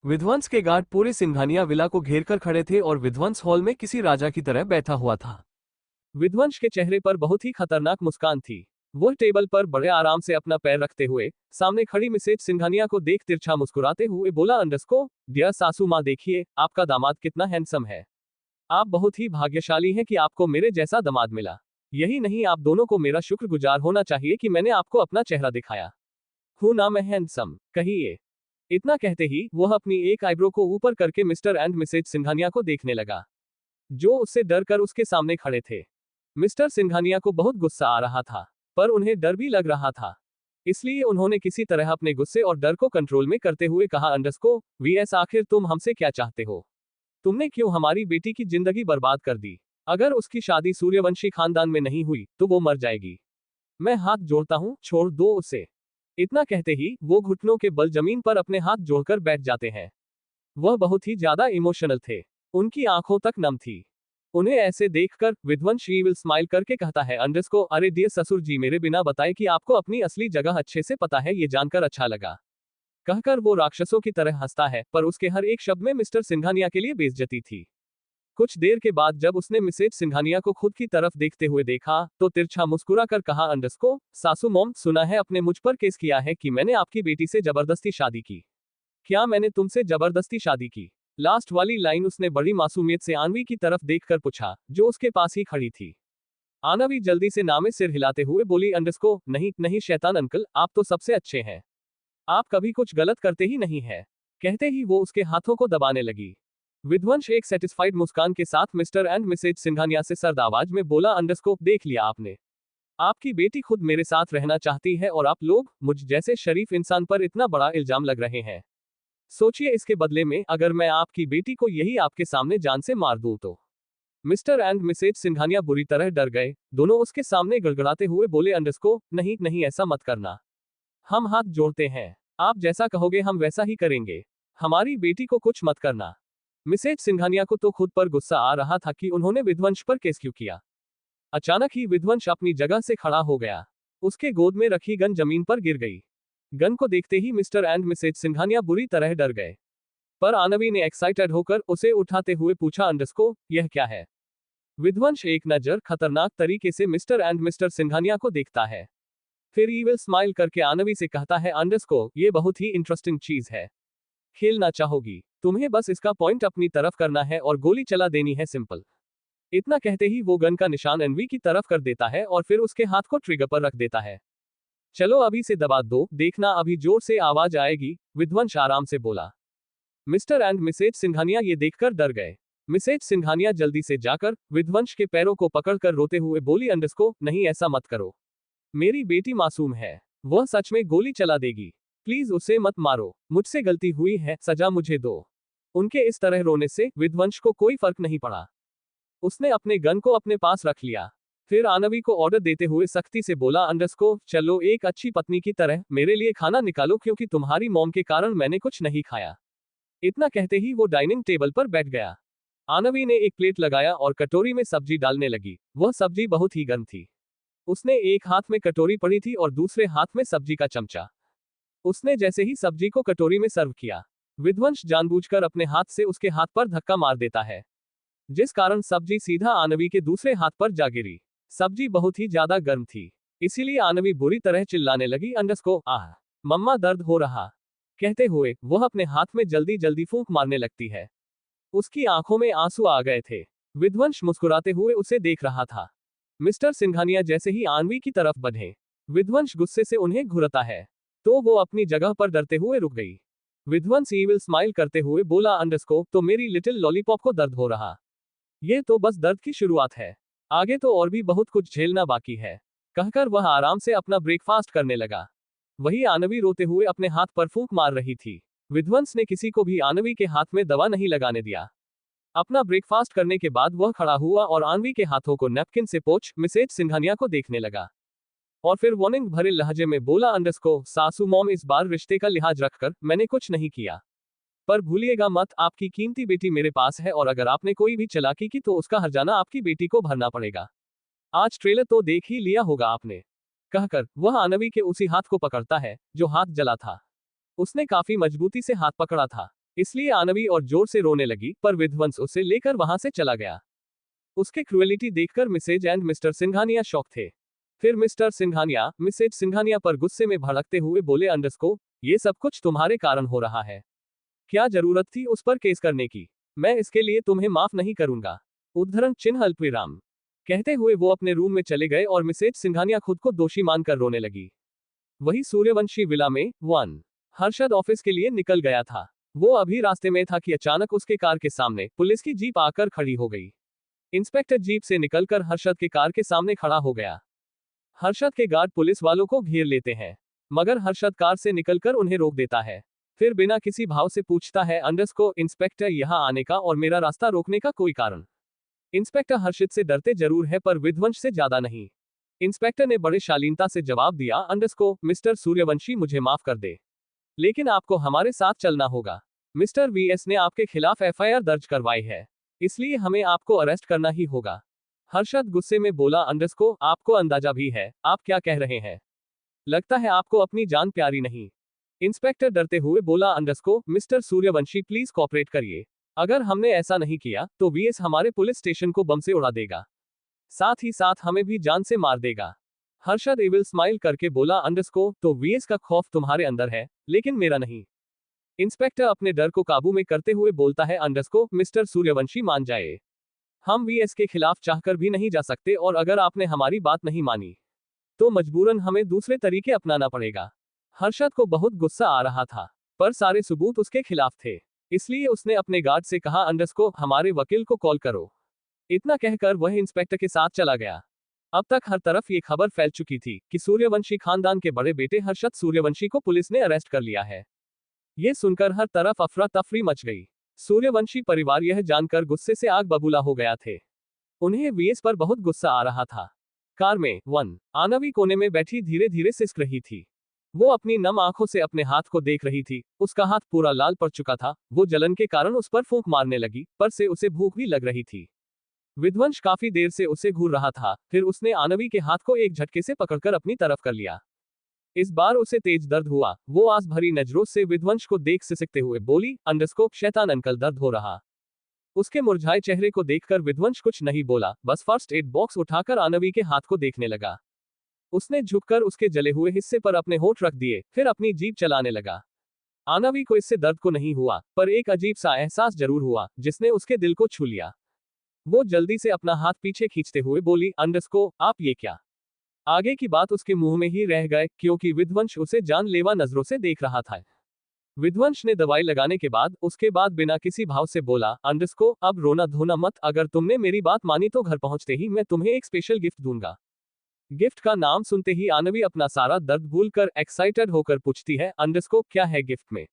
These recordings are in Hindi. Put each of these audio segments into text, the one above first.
विध्वंस के गार्ड पूरे सिंघानिया विला को घेरकर खड़े थे और विध्वंस हॉल में किसी राजा की तरह बैठा हुआ था। विध्वंस के चेहरे पर बहुत ही खतरनाक मुस्कान थी। वह टेबल पर बड़े आराम से अपना पैर रखते हुए सामने खड़ी मिसेज सिंघानिया को देख तिरछा मुस्कुराते हुए बोला, अंडरस्को, डियर सासू माँ, देखिए आपका दामाद कितना हैंडसम है। आप बहुत ही भाग्यशाली हैं कि आपको मेरे जैसा दामाद मिला। यही नहीं, आप दोनों को मेरा शुक्रगुजार होना चाहिए कि मैंने आपको अपना चेहरा दिखाया। हूं ना मैं हैंडसम, कहिए। इतना कहते ही वह अपनी एक आईब्रो को ऊपर करके मिस्टर एंड मिसेज सिंघानिया को देखने लगा, जो उससे डर कर उसके सामने खड़े थे। मिस्टर सिंघानिया को बहुत गुस्सा आ रहा था, पर उन्हें डर भी लग रहा था। इसलिए उन्होंने किसी तरह अपने गुस्से और डर को कंट्रोल में करते हुए कहा, अंडरस्को, वीएस, आखिर तुम हमसे क्या चाहते हो? तुमने क्यों हमारी बेटी की जिंदगी बर्बाद कर दी? अगर उसकी शादी सूर्यवंशी खानदान में नहीं हुई तो वो मर जाएगी। मैं हाथ जोड़ता हूं, छोड़ दो उसे। इतना कहते ही वो घुटनों के बल जमीन पर अपने हाथ जोड़कर बैठ जाते हैं। वह बहुत ही ज्यादा इमोशनल थे। उनकी आंखों तक नम थी। उन्हें ऐसे देखकर विध्वंस विल स्माइल करके कहता है, अंडरस्को, अरे डियर ससुर जी, मेरे बिना बताए कि आपको अपनी असली जगह अच्छे से पता है, ये जानकर अच्छा लगा। कहकर वो राक्षसों की तरह हंसता है, पर उसके हर एक शब्द में मिस्टर सिंघानिया के लिए बेइज्जती थी। कुछ देर के बाद जब उसने मिसेज सिंघानिया को खुद की तरफ देखते हुए देखा तो तिरछा मुस्कुरा कर कहा, अंडरस्को, सासू मॉम, सुना है आपने मुझ पर केस किया है कि मैंने आपकी बेटी से जबरदस्ती शादी की। क्या मैंने तुमसे जबरदस्ती शादी की? लास्ट वाली लाइन उसने बड़ी मासूमियत से आनवी की तरफ देखकर पूछा, जो उसके पास ही खड़ी थी। आनवी जल्दी से नामे सिर हिलाते हुए बोली, अंडरस्को, नहीं नहीं शैतान अंकल, आप तो सबसे अच्छे हैं। आप कभी कुछ गलत करते ही नहीं है। कहते ही वो उसके हाथों को दबाने लगी। विध्वंस एक सेटिस्फाइड मुस्कान के साथ मिस्टर एंड मिसेज सिंघानिया से सर्द आवाज में बोला, अंडरस्को, देख लिया आपने। आपकी बेटी खुद मेरे साथ रहना चाहती है और आप लोग मुझ जैसे शरीफ इंसान पर इतना बड़ा इल्जाम लग रहे हैं। सोचिए, इसके बदले में अगर मैं आपकी बेटी को यही आपके सामने जान से मार दूं तो। मिस्टर एंड मिसेज सिंघानिया बुरी तरह डर गए। दोनों उसके सामने गड़गड़ाते हुए बोले, अंडरस्को, नहीं नहीं, ऐसा मत करना। हम हाथ जोड़ते हैं। आप जैसा कहोगे हम वैसा ही करेंगे। हमारी बेटी को कुछ मत करना। मिसेज सिंघानिया को तो खुद पर गुस्सा आ रहा था कि उन्होंने विध्वंस पर केस क्यों किया। अचानक ही विध्वंस अपनी जगह से खड़ा हो गया। उसके गोद में रखी गन जमीन पर गिर गई। गन को देखते ही मिस्टर एंड मिसेज सिंघानिया बुरी तरह डर गए। पर आनवी ने एक्साइटेड होकर उसे उठाते हुए पूछा, अंडरस्को, यह क्या है? विध्वंस एक नजर खतरनाक तरीके से मिस्टर एंड मिस्टर सिंघानिया को देखता है। फिर ईविल स्माइल करके आनवी से कहता है, अंडरस्को, ये बहुत ही इंटरेस्टिंग चीज है। खेलना चाहोगी? तुम्हें बस इसका पॉइंट अपनी तरफ करना है और गोली चला देनी है, सिंपल। इतना कहते ही वो गन का निशान एनवी की तरफ कर देता है और फिर उसके हाथ को ट्रिगर पर रख देता है। चलो अभी से दबा दो, देखना अभी जोर से आवाज आएगी, विध्वंस आराम से बोला। मिस्टर एंड मिसेज सिंघानिया ये देखकर डर गए। मिसेज सिंघानिया जल्दी से जाकर विध्वंस के पैरों को पकड़कर रोते हुए बोली, अंडरस्को, नहीं ऐसा मत करो। मेरी बेटी मासूम है। वह सच में गोली चला देगी। प्लीज उसे मत मारो। मुझसे गलती हुई है, सजा मुझे दो। उनके इस तरह रोने से विध्वंस को कोई फर्क नहीं पड़ा। उसने अपने गन को अपने पास रख लिया। फिर आनवी को ऑर्डर देते हुए सख्ती से बोला, अंडरस्को, चलो एक अच्छी पत्नी की तरह मेरे लिए खाना निकालो, क्योंकि तुम्हारी मॉम के कारण मैंने कुछ नहीं खाया। इतना कहते ही वो डाइनिंग टेबल पर बैठ गया। आनवी ने एक प्लेट लगाया और कटोरी में सब्जी डालने लगी। वह सब्जी बहुत ही गर्म थी। उसने एक हाथ में कटोरी पड़ी थी और दूसरे हाथ में सब्जी का चमचा। उसने जैसे ही सब्जी को कटोरी में सर्व किया, विध्वंस जानबूझकर अपने हाथ से उसके हाथ पर धक्का मार देता है, जिस कारण सब्जी सीधा आनवी के दूसरे हाथ पर जा गिरी। सब्जी बहुत ही ज्यादा गर्म थी, इसीलिए आनवी बुरी तरह चिल्लाने लगी, अंडरस्को, आह, मम्मा, दर्द हो रहा। कहते हुए वह अपने हाथ में जल्दी जल्दी फूंक मारने लगती है। उसकी आंखों में आंसू आ गए थे। विध्वंस मुस्कुराते हुए उसे देख रहा था। मिस्टर सिंघानिया जैसे ही आनवी की तरफ बढ़े, विध्वंस गुस्से से उन्हें घुरता है, तो वो अपनी जगह पर डरते हुए रुक गई। विध्वंस ईविल स्माइल करते हुए बोला, अंडरस्को, तो मेरी लिटिल लॉलीपॉप को दर्द हो रहा। ये तो बस दर्द की शुरुआत है, आगे तो और भी बहुत कुछ झेलना बाकी है। कहकर वह आराम से अपना ब्रेकफास्ट करने लगा। वही आनवी रोते हुए अपने हाथ पर फूंक मार रही थी। विध्वंस ने किसी को भी आनवी के हाथ में दवा नहीं लगाने दिया। अपना ब्रेकफास्ट करने के बाद वह खड़ा हुआ और आनवी के हाथों को नैपकिन से पोंछ मिसेज सिंघानिया को देखने लगा। और फिर वार्निंग भरे लहजे में बोला, अंडरस्को, सासू मॉम, इस बार रिश्ते का लिहाज रखकर मैंने कुछ नहीं किया। पर भूलिएगा मत, आपकी कीमती बेटी मेरे पास है और अगर आपने कोई भी चालाकी की तो उसका हर्जाना आपकी बेटी को भरना पड़ेगा। आज ट्रेलर तो देख ही लिया होगा आपने। कहकर वह आनवी के उसी हाथ को पकड़ता है जो हाथ जला था। उसने काफी मजबूती से हाथ पकड़ा था। इसलिए आनवी और जोर से रोने लगी, पर विध्वंस उसे लेकर वहां से चला गया। उसके क्रुएलिटी देखकर Mrs and Mr Singhania shock थे। फिर मिस्टर सिंघानिया मिसेज सिंघानिया पर गुस्से में भड़कते हुए बोले, अंडरस्को, ये सब कुछ तुम्हारे कारण हो रहा है। क्या जरूरत थी उस पर केस करने की? मैं इसके लिए तुम्हें माफ नहीं करूंगा। उद्धरण चिन्ह अल्पविराम। कहते हुए वो अपने रूम में चले गए और मिसेज सिंघानिया खुद को दोषी मानकर रोने लगी। वही सूर्यवंशी विला में हर्षद ऑफिस के लिए निकल गया था। वो अभी रास्ते में था कि अचानक उसके कार के सामने पुलिस की जीप आकर खड़ी हो गई। इंस्पेक्टर जीप से निकलकर हर्षद के कार के सामने खड़ा हो गया। हर्षद के गार्ड पुलिस वालों को घेर लेते हैं, मगर हर्षद कार से निकलकर उन्हें रोक देता है। फिर बिना किसी भाव से पूछता है, अंडरस्को, इंस्पेक्टर, यहां आने का और मेरा रास्ता रोकने का कोई कारण? इंस्पेक्टर हर्षित से डरते जरूर है, पर विध्वंस से ज्यादा नहीं। इंस्पेक्टर ने बड़े शालीनता से जवाब दिया, अंडरस्को, मिस्टर सूर्यवंशी, मुझे माफ कर दे, लेकिन आपको हमारे साथ चलना होगा। मिस्टर वीएस ने आपके खिलाफ एफआईआर दर्ज करवाई है, इसलिए हमें आपको अरेस्ट करना ही होगा। हर्षद गुस्से में बोला, अंडरस्को, आपको अंदाजा भी है आप क्या कह रहे हैं? लगता है आपको अपनी जान प्यारी नहीं। इंस्पेक्टर डरते हुए बोला, अंडरस्को, मिस्टर सूर्यवंशी, प्लीज कोऑपरेट करिए। अगर हमने ऐसा नहीं किया तो वीएस हमारे पुलिस स्टेशन को बम से उड़ा देगा, साथ ही साथ हमें भी जान से मार देगा। हर्षद एविल स्माइल करके बोला, अंडरस्को, तो वीएस का खौफ तुम्हारे अंदर है, लेकिन मेरा नहीं। इंस्पेक्टर अपने डर को काबू में करते हुए बोलता है, अंडरस्को, मिस्टर सूर्यवंशी, मान जाए, हम वीएस के खिलाफ चाहकर भी नहीं जा सकते, और अगर आपने हमारी बात नहीं मानी तो मजबूरन हमें दूसरे तरीके अपनाना पड़ेगा। हर्षद को बहुत गुस्सा आ रहा था, पर सारे सबूत उसके खिलाफ थे, इसलिए उसने अपने गार्ड से कहा, अंडरस्को, हमारे वकील को कॉल करो। इतना कहकर वह इंस्पेक्टर के साथ चला गया। अब तक हर तरफ ये खबर फैल चुकी थी कि सूर्यवंशी खानदान के बड़े बेटे हर्षद सूर्यवंशी को पुलिस ने अरेस्ट कर लिया है। ये सुनकर हर तरफ अफरा तफरी मच गई। सूर्यवंशी परिवार यह जानकर गुस्से से आग बबूला हो गया थे। उन्हें वीएस पर बहुत गुस्सा आ रहा था। कार में आनवी कोने में बैठी धीरे धीरे सिसक रही थी। वो अपनी नम आंखों से अपने हाथ को देख रही थी। उसका हाथ पूरा लाल पड़ चुका था। वो जलन के कारण उस पर फूंक मारने लगी, पर से उसे भूख भी लग रही थी। विध्वंस काफी देर से उसे घूर रहा था, फिर उसने आनवी के हाथ को एक झटके से पकड़कर अपनी तरफ कर लिया। इस बार उसे तेज दर्द हुआ। वो आस भरी नजरों से विध्वंस को देख सिसकते हुए बोली, अंडरस्को, शैतान अंकल, दर्द हो रहा। उसके मुरझाए चेहरे को देखकर विध्वंस कुछ नहीं बोला, बस फर्स्ट एड बॉक्स उठाकर आनवी के हाथ को देखने लगा। उसने झुककर उसके जले हुए हिस्से पर अपने होंठ रख दिए, फिर अपनी जीभ चलाने लगा। आनवी को इससे दर्द को नहीं हुआ, पर एक अजीब सा एहसास जरूर हुआ, जिसने उसके दिल को छू लिया। वो जल्दी से अपना हाथ पीछे खींचते हुए बोली, अंडरस्को, आप ये क्या? आगे की बात उसके मुंह में ही रह गए, क्योंकि विध्वंस उसे जानलेवा नजरों से देख रहा था। विध्वंस ने दवाई लगाने के बाद बिना किसी भाव से बोला, अंडरस्को, अब रोना धोना मत। अगर तुमने मेरी बात मानी तो घर पहुंचते ही मैं तुम्हें एक स्पेशल गिफ्ट दूंगा। गिफ्ट का नाम सुनते ही आनवी अपना सारा दर्द भूलकर एक्साइटेड होकर पूछती है, अंडरस्को, क्या है गिफ्ट में?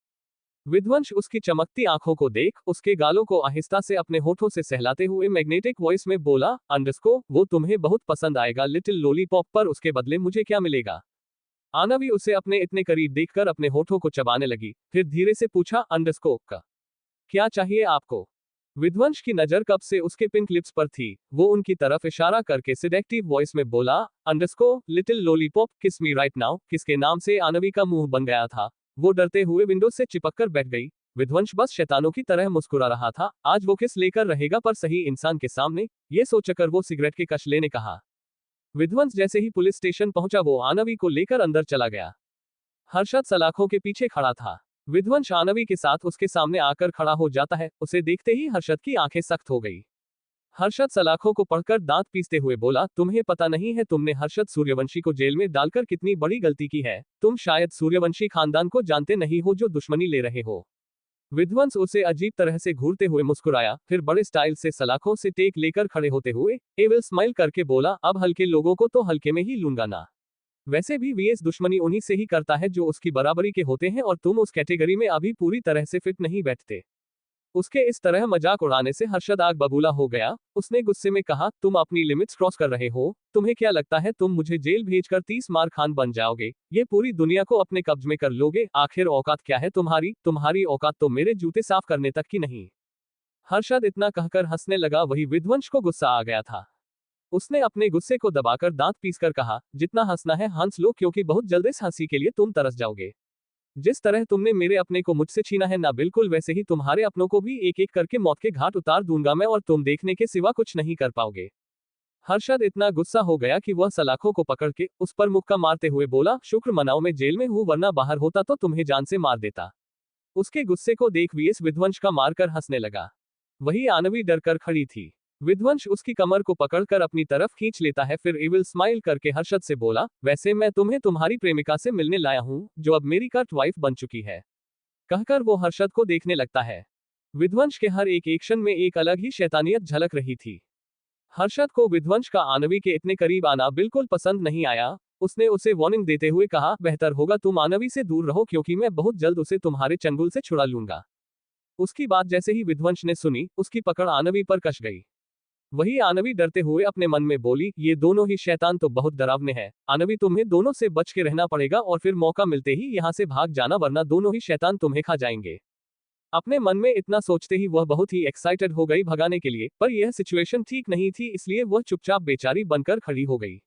विध्वंस उसकी चमकती आंखों को देख उसके गालों को आहिस्ता से अपने होठों से सहलाते हुए मैग्नेटिक वॉइस में बोला, अंडरस्को, वो तुम्हें बहुत पसंद आएगा, लिटिल लॉलीपॉप, पर उसके बदले मुझे क्या मिलेगा? आनवी उसे अपने इतने करीब देखकर अपने होठों को चबाने लगी, फिर धीरे से पूछा, अंडरस्को, का क्या चाहिए आपको? विध्वंस की नजर कब से उसके पिंक लिप्स पर थी। वो उनकी तरफ इशारा करके सिडेक्टिव वॉइस में बोला, अंडरस्को, लिटिल लॉलीपॉप, किस मी राइट नाउ। किसके नाम से आनवी का मुंह बन गया था। वो डरते हुए विंडो से चिपककर बैठ गई। विध्वंस बस शैतानों की तरह मुस्कुरा रहा था। आज वो किस लेकर रहेगा, पर सही इंसान के सामने। ये सोचकर वो सिगरेट के कश लेने कहा। विध्वंस जैसे ही पुलिस स्टेशन पहुंचा वो आनवी को लेकर अंदर चला गया। हर्षद सलाखों के पीछे खड़ा था। विध्वंस आनवी के साथ उसके सामने आकर खड़ा हो जाता है। उसे देखते ही हर्षद की आंखें सख्त हो गई। हर्षद सलाखों को पढ़कर दांत पीसते हुए बोला, तुम्हें पता नहीं है तुमने हर्षद सूर्यवंशी को जेल में डालकर कितनी बड़ी गलती की है। तुम शायद सूर्यवंशी खानदान को जानते नहीं हो जो दुश्मनी ले रहे हो। विध्वंस उसे अजीब तरह से घूरते हुए मुस्कुराया, फिर बड़े स्टाइल से सलाखों से टेक लेकर खड़े होते हुए एविल स्माइल करके बोला, अब हल्के लोगों को तो हल्के में ही लूंगा ना। वैसे भी वीएस दुश्मनी उन्हीं से ही करता है जो उसकी बराबरी के होते हैं, और तुम उस कैटेगरी में अभी पूरी तरह से फिट नहीं बैठते। उसके इस तरह मजाक उड़ाने से हर्षद आग बबूला हो गया। उसने गुस्से में कहा, तुम अपनी लिमिट्स क्रॉस कर रहे हो। तुम्हें क्या लगता है तुम मुझे जेल भेजकर 30 मार खान बन जाओगे? ये पूरी दुनिया को अपने कब्ज में कर लोगे? आखिर औकात क्या है तुम्हारी औकात तो मेरे जूते साफ करने तक की नहीं। हर्षद इतना कहकर हंसने लगा। वही विध्वंस को गुस्सा आ गया था। उसने अपने गुस्से को दबाकर दांत पीसकर कहा, जितना हंसना है हंस लो, क्योंकि बहुत जल्द इस हंसी के लिए तुम तरस जाओगे। जिस तरह तुमने मेरे अपने को मुझसे छीना है ना, बिल्कुल वैसे ही तुम्हारे अपनों को भी एक एक करके मौत के घाट उतार दूंगा मैं, और तुम देखने के सिवा कुछ नहीं कर पाओगे। हर्षद इतना गुस्सा हो गया कि वह सलाखों को पकड़ के उस पर मुक्का मारते हुए बोला, शुक्र मनाओ मैं जेल में हूं, वरना बाहर होता तो तुम्हें जान से मार देता। उसके गुस्से को देख वीएस विध्वंस का मारकर हंसने लगा। वही आनवी डर कर खड़ी थी। विध्वंस उसकी कमर को पकड़कर अपनी तरफ खींच लेता है, फिर इविल स्माइल करके हर्षद से बोला, वैसे मैं तुम्हें तुम्हारी प्रेमिका से मिलने लाया हूं, जो अब मेरी कर्ट वाइफ बन चुकी है। कहकर वो हर्षद को देखने लगता है। विध्वंस के हर एक एक्शन में एक अलग ही शैतानियत झलक रही थी। हर्षद को विध्वंस का आनवी के इतने करीब आना बिल्कुल पसंद नहीं आया। उसने उसे वार्निंग देते हुए कहा, बेहतर होगा तुम आनवी से दूर रहो, क्योंकि मैं बहुत जल्द उसे तुम्हारे चंगुल से छुड़ा लूंगा। उसकी बात जैसे ही विध्वंस ने सुनी, उसकी पकड़ आनवी पर कस गई। वही आनवी डरते हुए अपने मन में बोली, ये दोनों ही शैतान तो बहुत डरावने हैं। आनवी तुम्हें दोनों से बच के रहना पड़ेगा और फिर मौका मिलते ही यहाँ से भाग जाना, वरना दोनों ही शैतान तुम्हें खा जाएंगे। अपने मन में इतना सोचते ही वह बहुत ही एक्साइटेड हो गई भगाने के लिए, पर यह सिचुएशन ठीक नहीं थी, इसलिए वह चुपचाप बेचारी बनकर खड़ी हो गई।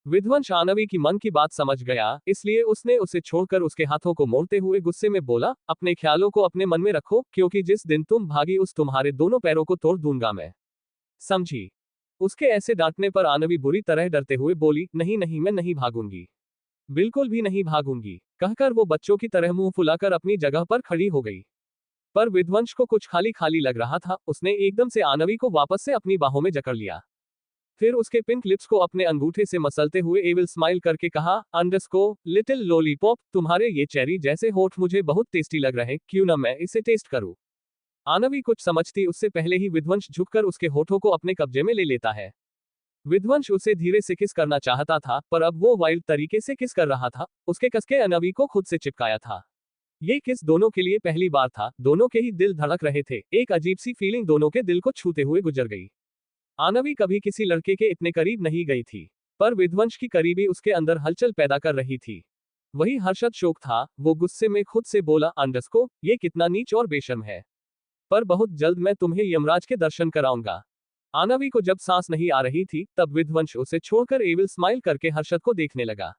विध्वंस आनवी की मन की बात समझ गया, इसलिए उसने उसे छोड़कर उसके हाथों को मोड़ते हुए गुस्से में बोला, अपने ख्यालों को अपने मन में रखो, क्योंकि जिस दिन तुम भागी उस तुम्हारे दोनों पैरों को तोड़ दूंगा मैं। समझी? उसके ऐसे डांटने पर आनवी बुरी तरह डरते हुए बोली, नहीं नहीं, मैं नहीं भागूंगी, बिल्कुल भी नहीं भागूंगी। कहकर वो बच्चों की तरह मुंह फुलाकर अपनी जगह पर खड़ी हो गई। पर विध्वंस को कुछ खाली खाली लग रहा था। उसने एकदम से आनवी को वापस से अपनी बाहों में जकड़ लिया। फिर उसके पिंक लिप्स को अपने अंगूठे से मसलते हुए एविल स्माइल करके कहा, अंडरस्को लिटिल लॉलीपॉप, तुम्हारे ये चेरी जैसे होठ मुझे बहुत टेस्टी लग रहे, क्यों ना मैं इसे टेस्ट करूं। आनवी कुछ समझती उससे पहले ही विध्वंस झुककर उसके होठों को अपने कब्जे में ले लेता है। विध्वंस उसे धीरे से किस करना चाहता था, पर अब वो वाइल्ड तरीके से किस कर रहा था। उसके कसके आनवी को खुद से चिपकाया था। ये किस दोनों के लिए पहली बार था। दोनों के ही दिल धड़क रहे थे। एक अजीब सी फीलिंग दोनों के दिल को छूते हुए गुजर गई। आनवी कभी किसी लड़के के इतने करीब नहीं गई थी, पर विध्वंस की करीबी उसके अंदर हलचल पैदा कर रही थी। वही हर्षद शोक था। वो गुस्से में खुद से बोला, अंडरस्को, ये कितना नीच और बेशर्म है, पर बहुत जल्द मैं तुम्हें यमराज के दर्शन कराऊंगा। आनवी को जब सांस नहीं आ रही थी, तब विध्वंस उसे छोड़कर एविल स्माइल करके हर्षद को देखने लगा।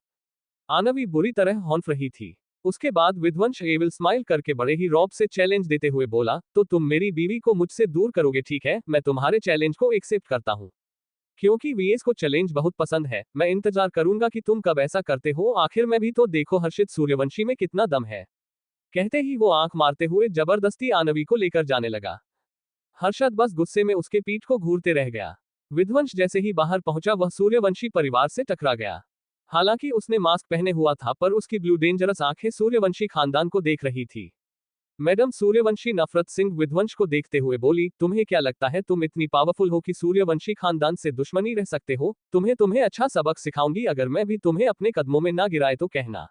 आनवी बुरी तरह हौंफ रही थी। उसके बाद विध्वंस एविल स्माइल करके बड़े ही रौब से चैलेंज देते हुए बोला, तो तुम मेरी बीवी को मुझसे दूर करोगे, ठीक है, मैं तुम्हारे चैलेंज को एक्सेप्ट करता हूँ। क्योंकि वीएस को चैलेंज बहुत पसंद है। मैं इंतजार करूंगा कि तुम कब ऐसा करते हो, आखिर में भी तो देखो हर्षित सूर्यवंशी में कितना दम है। कहते ही वो आंख मारते हुए जबरदस्ती आनवी को लेकर जाने लगा। हर्षद बस गुस्से में उसके पीठ को घूरते रह गया। विध्वंस जैसे ही बाहर पहुंचा, वह सूर्यवंशी परिवार से टकरा गया। हालांकि उसने मास्क पहने हुआ था, पर उसकी ब्लू डेंजरस आंखें सूर्यवंशी खानदान को देख रही थी। मैडम सूर्यवंशी नफरत सिंह विध्वंस को देखते हुए बोली, तुम्हें क्या लगता है तुम इतनी पावरफुल हो कि सूर्यवंशी खानदान से दुश्मनी रह सकते हो? तुम्हें अच्छा सबक सिखाऊंगी, अगर मैं भी तुम्हें अपने कदमों में ना गिराए तो कहना।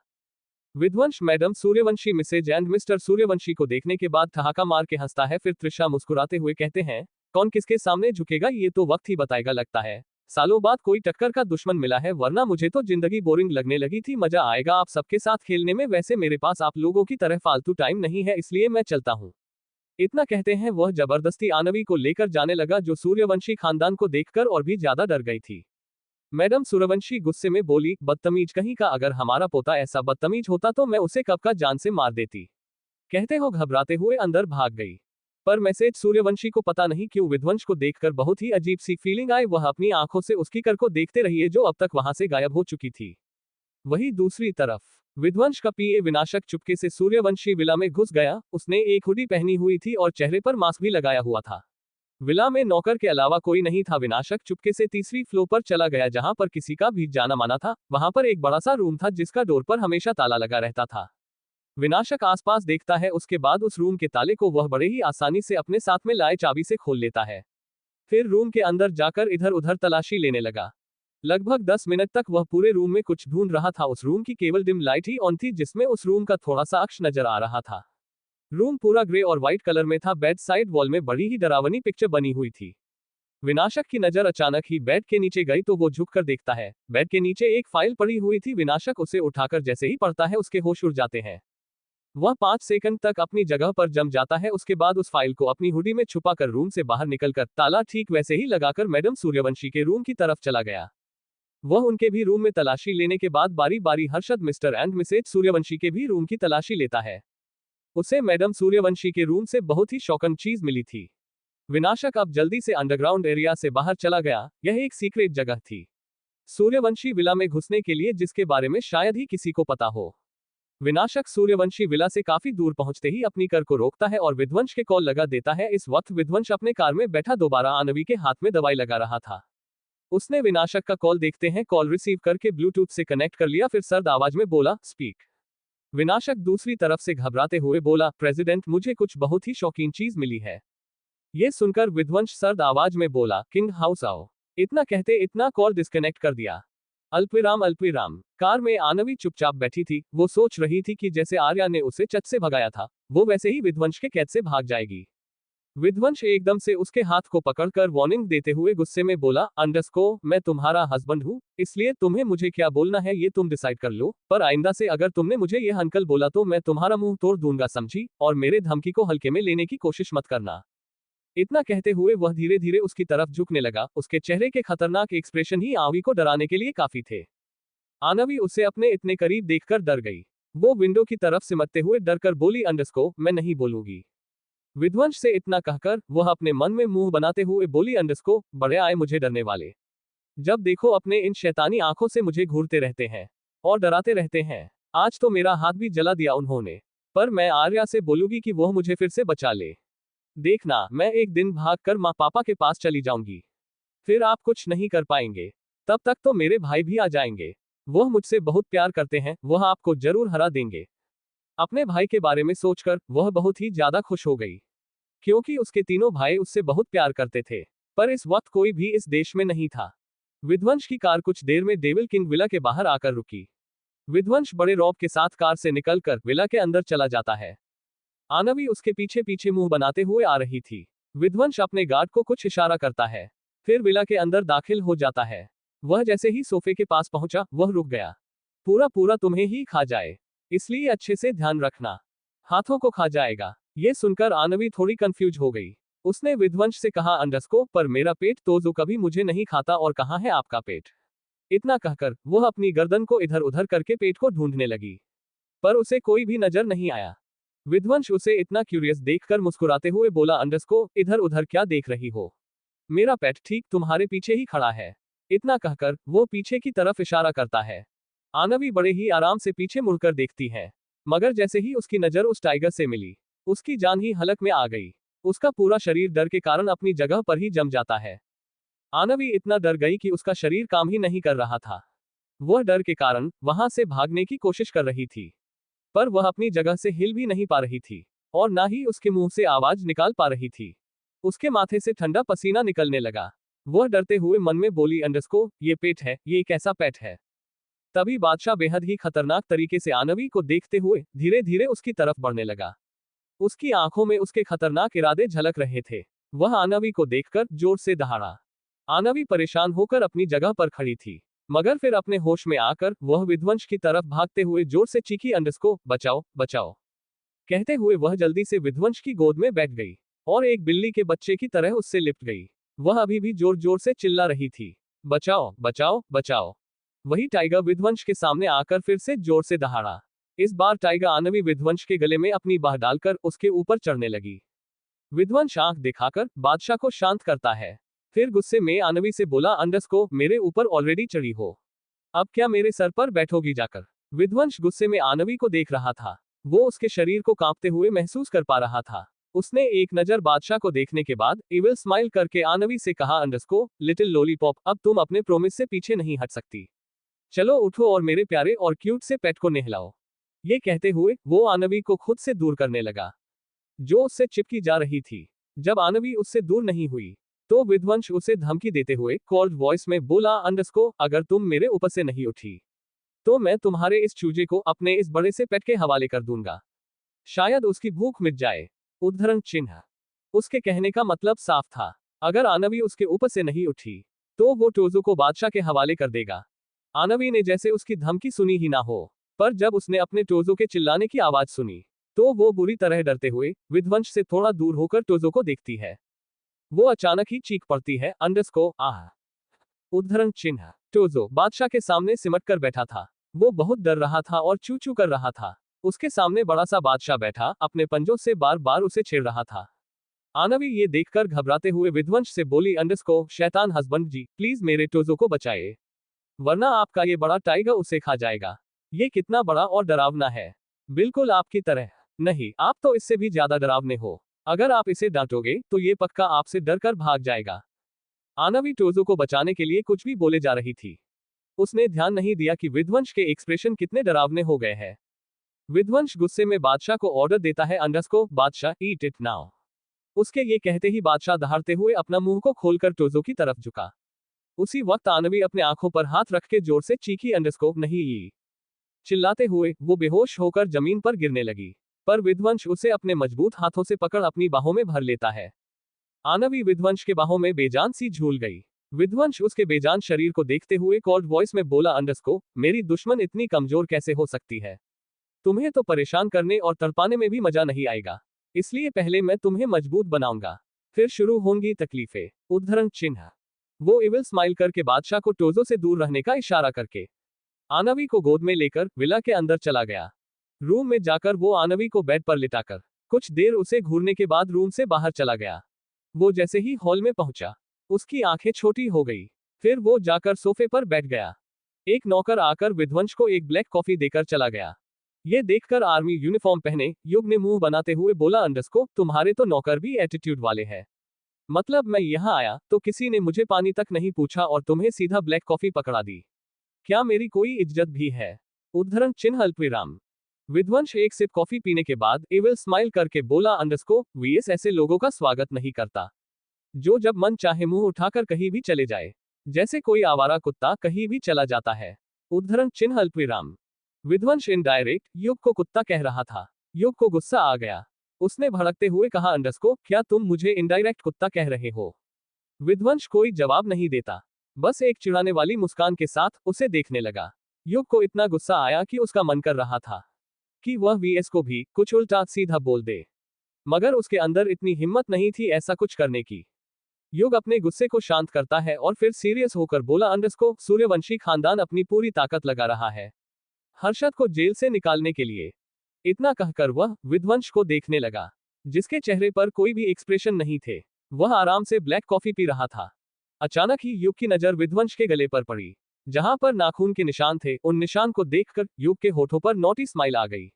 विध्वंस madam Suryavanshi Mrs and Mr Suryavanshi को देखने के बाद ठहाका मार के हंसता है। फिर त्रिशा मुस्कुराते हुए कहते हैं, कौन किसके सामने झुकेगा ये तो वक्त ही बताएगा। लगता है सालों बाद कोई टक्कर का दुश्मन मिला है, वरना मुझे तो जिंदगी बोरिंग लगने लगी थी। मजा आएगा आप सबके साथ खेलने में। वैसे मेरे पास आप लोगों की तरह फालतू टाइम नहीं है, इसलिए मैं चलता हूँ। इतना कहते हैं वह जबरदस्ती आनवी को लेकर जाने लगा, जो सूर्यवंशी खानदान को देखकर और भी ज्यादा डर गई थी। मैडम सूर्यवंशी गुस्से में बोली, बदतमीज कहीं का, अगर हमारा पोता ऐसा बदतमीज होता तो मैं उसे कब का जान से मार देती। कहते हो घबराते हुए अंदर भाग गई। पर मैसेज सूर्यवंशी को पता नहीं क्यों विध्वंस को देखकर बहुत ही अजीब सी फीलिंग आई। वह अपनी आंखों से उसकी कर को देखते रही है, जो अब तक वहां से गायब हो चुकी थी। वही दूसरी तरफ विध्वंस का पीए विनाशक चुपके से सूर्यवंशी विला में घुस गया। उसने एक हुडी पहनी हुई थी और चेहरे पर मास्क भी लगाया हुआ था। विला में नौकर के अलावा कोई नहीं था। विनाशक चुपके से तीसरी फ्लोर पर चला गया, जहां पर किसी का भी जाना माना था। वहां पर एक बड़ा सा रूम था, जिसका डोर पर हमेशा ताला लगा रहता था। विनाशक आसपास देखता है, उसके बाद उस रूम के ताले को वह बड़े ही आसानी से अपने साथ में लाए चाबी से खोल लेता है। फिर रूम के अंदर जाकर इधर उधर तलाशी लेने लगा। लगभग 10 मिनट तक वह पूरे रूम में कुछ ढूंढ रहा था। उस रूम की केवल डिम लाइट ही ऑन थी, जिसमें उस रूम का थोड़ा सा अक्ष नजर आ रहा था। रूम पूरा ग्रे और व्हाइट कलर में था। बेड साइड वॉल में बड़ी ही डरावनी पिक्चर बनी हुई थी। विनाशक की नजर अचानक ही बेड के नीचे गई, तो वो झुककर देखता है, बेड के नीचे एक फाइल पड़ी हुई थी। विनाशक उसे उठाकर जैसे ही पढ़ता है, उसके होश उड़ जाते हैं। वह 5 सेकंड तक अपनी जगह पर जम जाता है। उसके बाद उस फाइल को अपनी हुडी में छुपाकर रूम से बाहर निकलकर ताला ठीक वैसे ही लगाकर मैडम सूर्यवंशी के रूम की तरफ चला गया। वह उनके भी रूम में तलाशी लेने के बाद बारी बारी Harshad Mr and Mrs Suryavanshi के भी रूम की तलाशी लेता है। उसे मैडम सूर्यवंशी के रूम से बहुत ही शॉकिंग चीज मिली थी। विनाशक अब जल्दी से अंडरग्राउंड एरिया से बाहर चला गया। यह एक सीक्रेट जगह थी सूर्यवंशी विला में घुसने के लिए, जिसके बारे में शायद ही किसी को पता हो। विनाशक सूर्यवंशी विला से काफी दूर पहुंचते ही अपनी कार को रोकता है और विध्वंस के कॉल लगा देता है। इस वक्त विध्वंस अपने कार में बैठा दोबारा आनवी के हाथ में दवाई लगा रहा था। उसने विनाशक का कॉल देखते हैं कॉल रिसीव करके ब्लूटूथ से कनेक्ट कर लिया, फिर सर्द आवाज में बोला, स्पीक। विनाशक दूसरी तरफ से घबराते हुए बोला, प्रेसिडेंट, मुझे कुछ बहुत ही शौकीन चीज मिली है। ये सुनकर विध्वंस सर्द आवाज में बोला, किंग हाउस आओ। इतना कहते इतना कॉल डिस्कनेक्ट कर दिया। अल्पविराम अल्पविराम। कार में आनवी चुपचाप बैठी थी। वो सोच रही थी कि जैसे आर्या ने उसे चट से भगाया था, वो वैसे ही विध्वंस के कैद से भाग जाएगी। विध्वंस एकदम से उसके हाथ को पकड़कर वार्निंग देते हुए गुस्से में बोला, अंडरस्को, मैं तुम्हारा हस्बैंड हूँ, इसलिए तुम्हें मुझे क्या बोलना है ये तुम डिसाइड कर लो, पर आइंदा से अगर तुमने मुझे ये अंकल बोला तो मैं तुम्हारा मुंह तोड़ दूंगा, समझी? और मेरे धमकी को हल्के में लेने की कोशिश मत करना। इतना कहते हुए वह धीरे धीरे उसकी तरफ झुकने लगा। उसके चेहरे के खतरनाक एक्सप्रेशन ही आनवी को डराने के लिए काफी थे। आनवी उसे अपने इतने करीब देखकर डर गई। वो विंडो की तरफ सिमटते हुए डरकर बोली, अंडरस्को, मैं नहीं बोलूंगी। विध्वंस से इतना कहकर वह अपने मन में मुंह बनाते हुए बोली, अंडरस्को, बड़े आए मुझे डरने वाले। जब देखो अपने इन शैतानी आंखों से मुझे घूरते रहते हैं और डराते रहते हैं। आज तो मेरा हाथ भी जला दिया उन्होंने, पर मैं आर्या से बोलूंगी कि वह मुझे फिर से बचा ले। देखना, मैं एक दिन भागकर माँ पापा के पास चली जाऊंगी, फिर आप कुछ नहीं कर पाएंगे। तब तक तो मेरे भाई भी आ जाएंगे। वह मुझसे बहुत प्यार करते हैं, वह आपको जरूर हरा देंगे। अपने भाई के बारे में सोचकर वह बहुत ही ज्यादा खुश हो गई, क्योंकि उसके तीनों भाई उससे बहुत प्यार करते थे। पर इस वक्त कोई भी इस देश में नहीं था। विध्वंस की कार कुछ देर में डेविल किंग विला के बाहर आकर रुकी। विध्वंस बड़े रौब के साथ कार से निकलकर विला के अंदर चला जाता है। आनवी उसके पीछे पीछे मुंह बनाते हुए आ रही थी। विध्वंस अपने गार्ड को कुछ इशारा करता है, फिर विला के अंदर दाखिल हो जाता है। वह जैसे ही सोफे के पास पहुंचा, वह रुक गया। पूरा पूरा तुम्हें ही खा जाए, इसलिए अच्छे से ध्यान रखना, हाथों को खा जाएगा। ये सुनकर आनवी थोड़ी कंफ्यूज हो गई। उसने विध्वंस से कहा, अंडरस्को, पर मेरा पेट तो जो कभी मुझे नहीं खाता, और कहाँ है आपका पेट? इतना कहकर वह अपनी गर्दन को इधर उधर करके पेट को ढूंढने लगी, पर उसे कोई भी नजर नहीं आया। विध्वंस उसे इतना क्यूरियस देखकर मुस्कुराते हुए बोला, अंडरस्को, इधर उधर क्या देख रही हो? मेरा पेट ठीक तुम्हारे पीछे ही खड़ा है। इतना कहकर वो पीछे की तरफ इशारा करता है। आनवी बड़े ही आराम से पीछे मुड़कर देखती है, मगर जैसे ही उसकी नजर उस टाइगर से मिली, उसकी जान ही हलक में आ गई। उसका पूरा शरीर डर के कारण अपनी जगह पर ही जम जाता है। आनवी इतना डर गई कि उसका शरीर काम ही नहीं कर रहा था। वह डर के कारण वहां से भागने की कोशिश कर रही थी, पर वह अपनी जगह से हिल भी नहीं पा रही थी, और ना ही उसके मुंह से आवाज निकाल पा रही थी। उसके माथे से ठंडा पसीना निकलने लगा। वह डरते हुए मन में बोली, अंडरस्को, ये पेट है, ये कैसा पेट है? तभी बादशाह बेहद ही खतरनाक तरीके से आनवी को देखते हुए धीरे धीरे उसकी तरफ बढ़ने लगा। उसकी आंखों में उसके खतरनाक इरादे झलक रहे थे। वह आनवी को देखकर जोर से दहाड़ा। आनवी परेशान होकर अपनी जगह पर खड़ी थी, मगर फिर अपने होश में आकर वह विध्वंस की तरफ भागते हुए जोर से चीखी, अंडरस्को, बचाओ बचाओ। कहते हुए वह जल्दी से विध्वंस की गोद में बैठ गई और एक बिल्ली के बच्चे की तरह उससे लिपट गई। वह अभी भी जोर जोर से चिल्ला रही थी, बचाओ बचाओ बचाओ। वही टाइगर विध्वंस के सामने आकर फिर से जोर से दहाड़ा। इस बार टाइगर आनवी विध्वंस के गले में अपनी बाह डालकर उसके ऊपर चढ़ने लगी। विध्वंस आंख दिखाकर बादशाह को शांत करता है, फिर गुस्से में आनवी से बोला, अंडरस्को, मेरे ऊपर ऑलरेडी चढ़ी हो, अब क्या मेरे सर पर बैठोगी जाकर? विध्वंस गुस्से में आनवी को देख रहा था। वो उसके शरीर को कांपते हुए महसूस कर पा रहा था। उसने एक नजर बादशाह को देखने के बाद इविल स्माइल करके आनवी से कहा, अंडरस्को, लिटिल लॉलीपॉप, अब तुम अपने प्रोमिस से पीछे नहीं हट सकती। चलो उठो और मेरे प्यारे और क्यूट से पेट को नहलाओ। ये कहते हुए वो आनवी को खुद से दूर करने लगा, जो उससे चिपकी जा रही थी। जब आनवी उससे दूर नहीं हुई, तो विध्वंस उसे धमकी देते हुए कोल्ड वॉइस में बोला, अंडरस्को, अगर तुम मेरे ऊपर से नहीं उठी, तो मैं तुम्हारे इस चूजे को अपने इस बड़े से पेट के हवाले कर दूंगा। शायद उसकी भूख मिट जाए। उद्धरण चिन्ह। उसके कहने का मतलब साफ था, अगर आनवी उसके ऊपर से नहीं उठी, तो वो टोजो को बादशाह के हवाले कर देगा। आनवी ने जैसे उसकी धमकी सुनी ही ना हो, पर जब उसने अपने टोजो के चिल्लाने की आवाज सुनी, तो वो बुरी तरह डरते हुए विध्वंस से थोड़ा दूर होकर टोजो को देखती है। वो अचानक ही चीख पड़ती है, अंडरस्को, आह। उद्धरण चिन्ह। टोजो बादशाह के सामने सिमट कर बैठा था। वो बहुत डर रहा था और चू चू कर रहा था। उसके सामने बड़ा सा बादशाह बैठा अपने पंजों से बार बार उसे छेड़ रहा था। आनवी ये देखकर घबराते हुए विध्वंस से बोली, अंडरस्को शैतान हस्बैंड जी, प्लीज मेरे टोजो को बचाए, वरना आपका ये बड़ा टाइगर उसे खा जाएगा। ये कितना बड़ा और डरावना है। बिल्कुल आपकी तरह। नहीं, आप तो इससे भी ज्यादा डरावने हो। अगर आप इसे डांटोगे तो ये पक्का आपसे डर कर भाग जाएगा। आनवी टोजो को बचाने के लिए कुछ भी बोले जा रही थी। उसने ध्यान नहीं दिया कि विध्वंस के एक्सप्रेशन कितने डरावने हो गए हैं। विध्वंस गुस्से में बादशाह को ऑर्डर देता है, अंडरस्को बादशाह ईट इट नाउ। उसके ये कहते ही बादशाह दहाड़ते हुए अपना मुंह को खोलकर टोजो की तरफ झुका। उसी वक्त आनवी अपने आंखों पर हाथ रख के जोर से चीखी, अंडरस्को नहीं ये। चिल्लाते हुए वो बेहोश होकर जमीन पर गिरने लगी। पर विध्वंस उसे अपने मजबूत हाथों से पकड़ अपनी बाहों में भर लेता है। आनवी विध्वंस के बाहों में बेजान सी झूल गई। विध्वंस उसके बेजान शरीर को देखते हुए कोल्ड वॉइस में बोला, अंडरस्को मेरी दुश्मन इतनी कमजोर कैसे हो सकती है। तुम्हें तो परेशान करने और तड़पाने में भी मजा नहीं आएगा, इसलिए पहले मैं तुम्हें मजबूत बनाऊंगा, फिर शुरू होंगी तकलीफें। उद्धरण चिन्ह। वो इविल स्माइल करके बादशाह को टोजो से दूर रहने का इशारा करके आनवी को गोद में लेकर विला के अंदर चला गया। रूम में जाकर वो आनवी को बेड पर लिटाकर कुछ देर उसे घूरने के बाद रूम से बाहर चला गया। वो जैसे ही हॉल में पहुंचा, उसकी आंखें छोटी हो गई। फिर वो जाकर सोफे पर बैठ गया। एक नौकर आकर विध्वंस को एक ब्लैक कॉफी देकर चला गया। ये देखकर आर्मी यूनिफॉर्म पहने युग ने मुंह बनाते हुए बोला, अंडरस्को तुम्हारे तो नौकर भी एटीट्यूड वाले हैं। मतलब मैं यहाँ आया तो किसी ने मुझे पानी तक नहीं पूछा और तुम्हें सीधा ब्लैक कॉफी पकड़ा दी। क्या मेरी कोई इज्जत भी है। उद्धरण चिन्ह अल्पविराम। विध्वंस एक सिप कॉफी पीने के बाद एविल स्माइल करके बोला, अंडरस्को वीएस ऐसे लोगों का स्वागत नहीं करता जो जब मन चाहे मुंह उठाकर कहीं भी चले जाए, जैसे कोई आवारा कुत्ता कहीं भी चला जाता है। उद्धरण चिन्ह अल्पविराम। विध्वंस इनडायरेक्ट युग को कुत्ता कह रहा था। युग को गुस्सा आ गया। उसने भड़कते हुए कहा, अंडरस्को क्या तुम मुझे इनडायरेक्ट कुत्ता कह रहे हो। विध्वंस कोई जवाब नहीं देता, बस एक चिढ़ाने वाली मुस्कान के साथ उसे देखने लगा। युग को इतना गुस्सा आया कि उसका मन कर रहा था कि वह वीएस को भी कुछ उल्टा सीधा बोल दे, मगर उसके अंदर इतनी हिम्मत नहीं थी ऐसा कुछ करने की। युग अपने गुस्से को शांत करता है और फिर सीरियस होकर बोला, अंडरस्को सूर्यवंशी खानदान अपनी पूरी ताकत लगा रहा है हर्षद को जेल से निकालने के लिए। इतना कहकर वह विध्वंस को देखने लगा, जिसके चेहरे पर कोई भी एक्सप्रेशन नहीं थे। वह आराम से ब्लैक कॉफी पी रहा था। अचानक ही युग की नजर विध्वंस के गले पर पड़ी। जहां पर नाखून के निशान थे, उन निशान को देखकर युग के होठों पर नोटी स्माइल आ गई।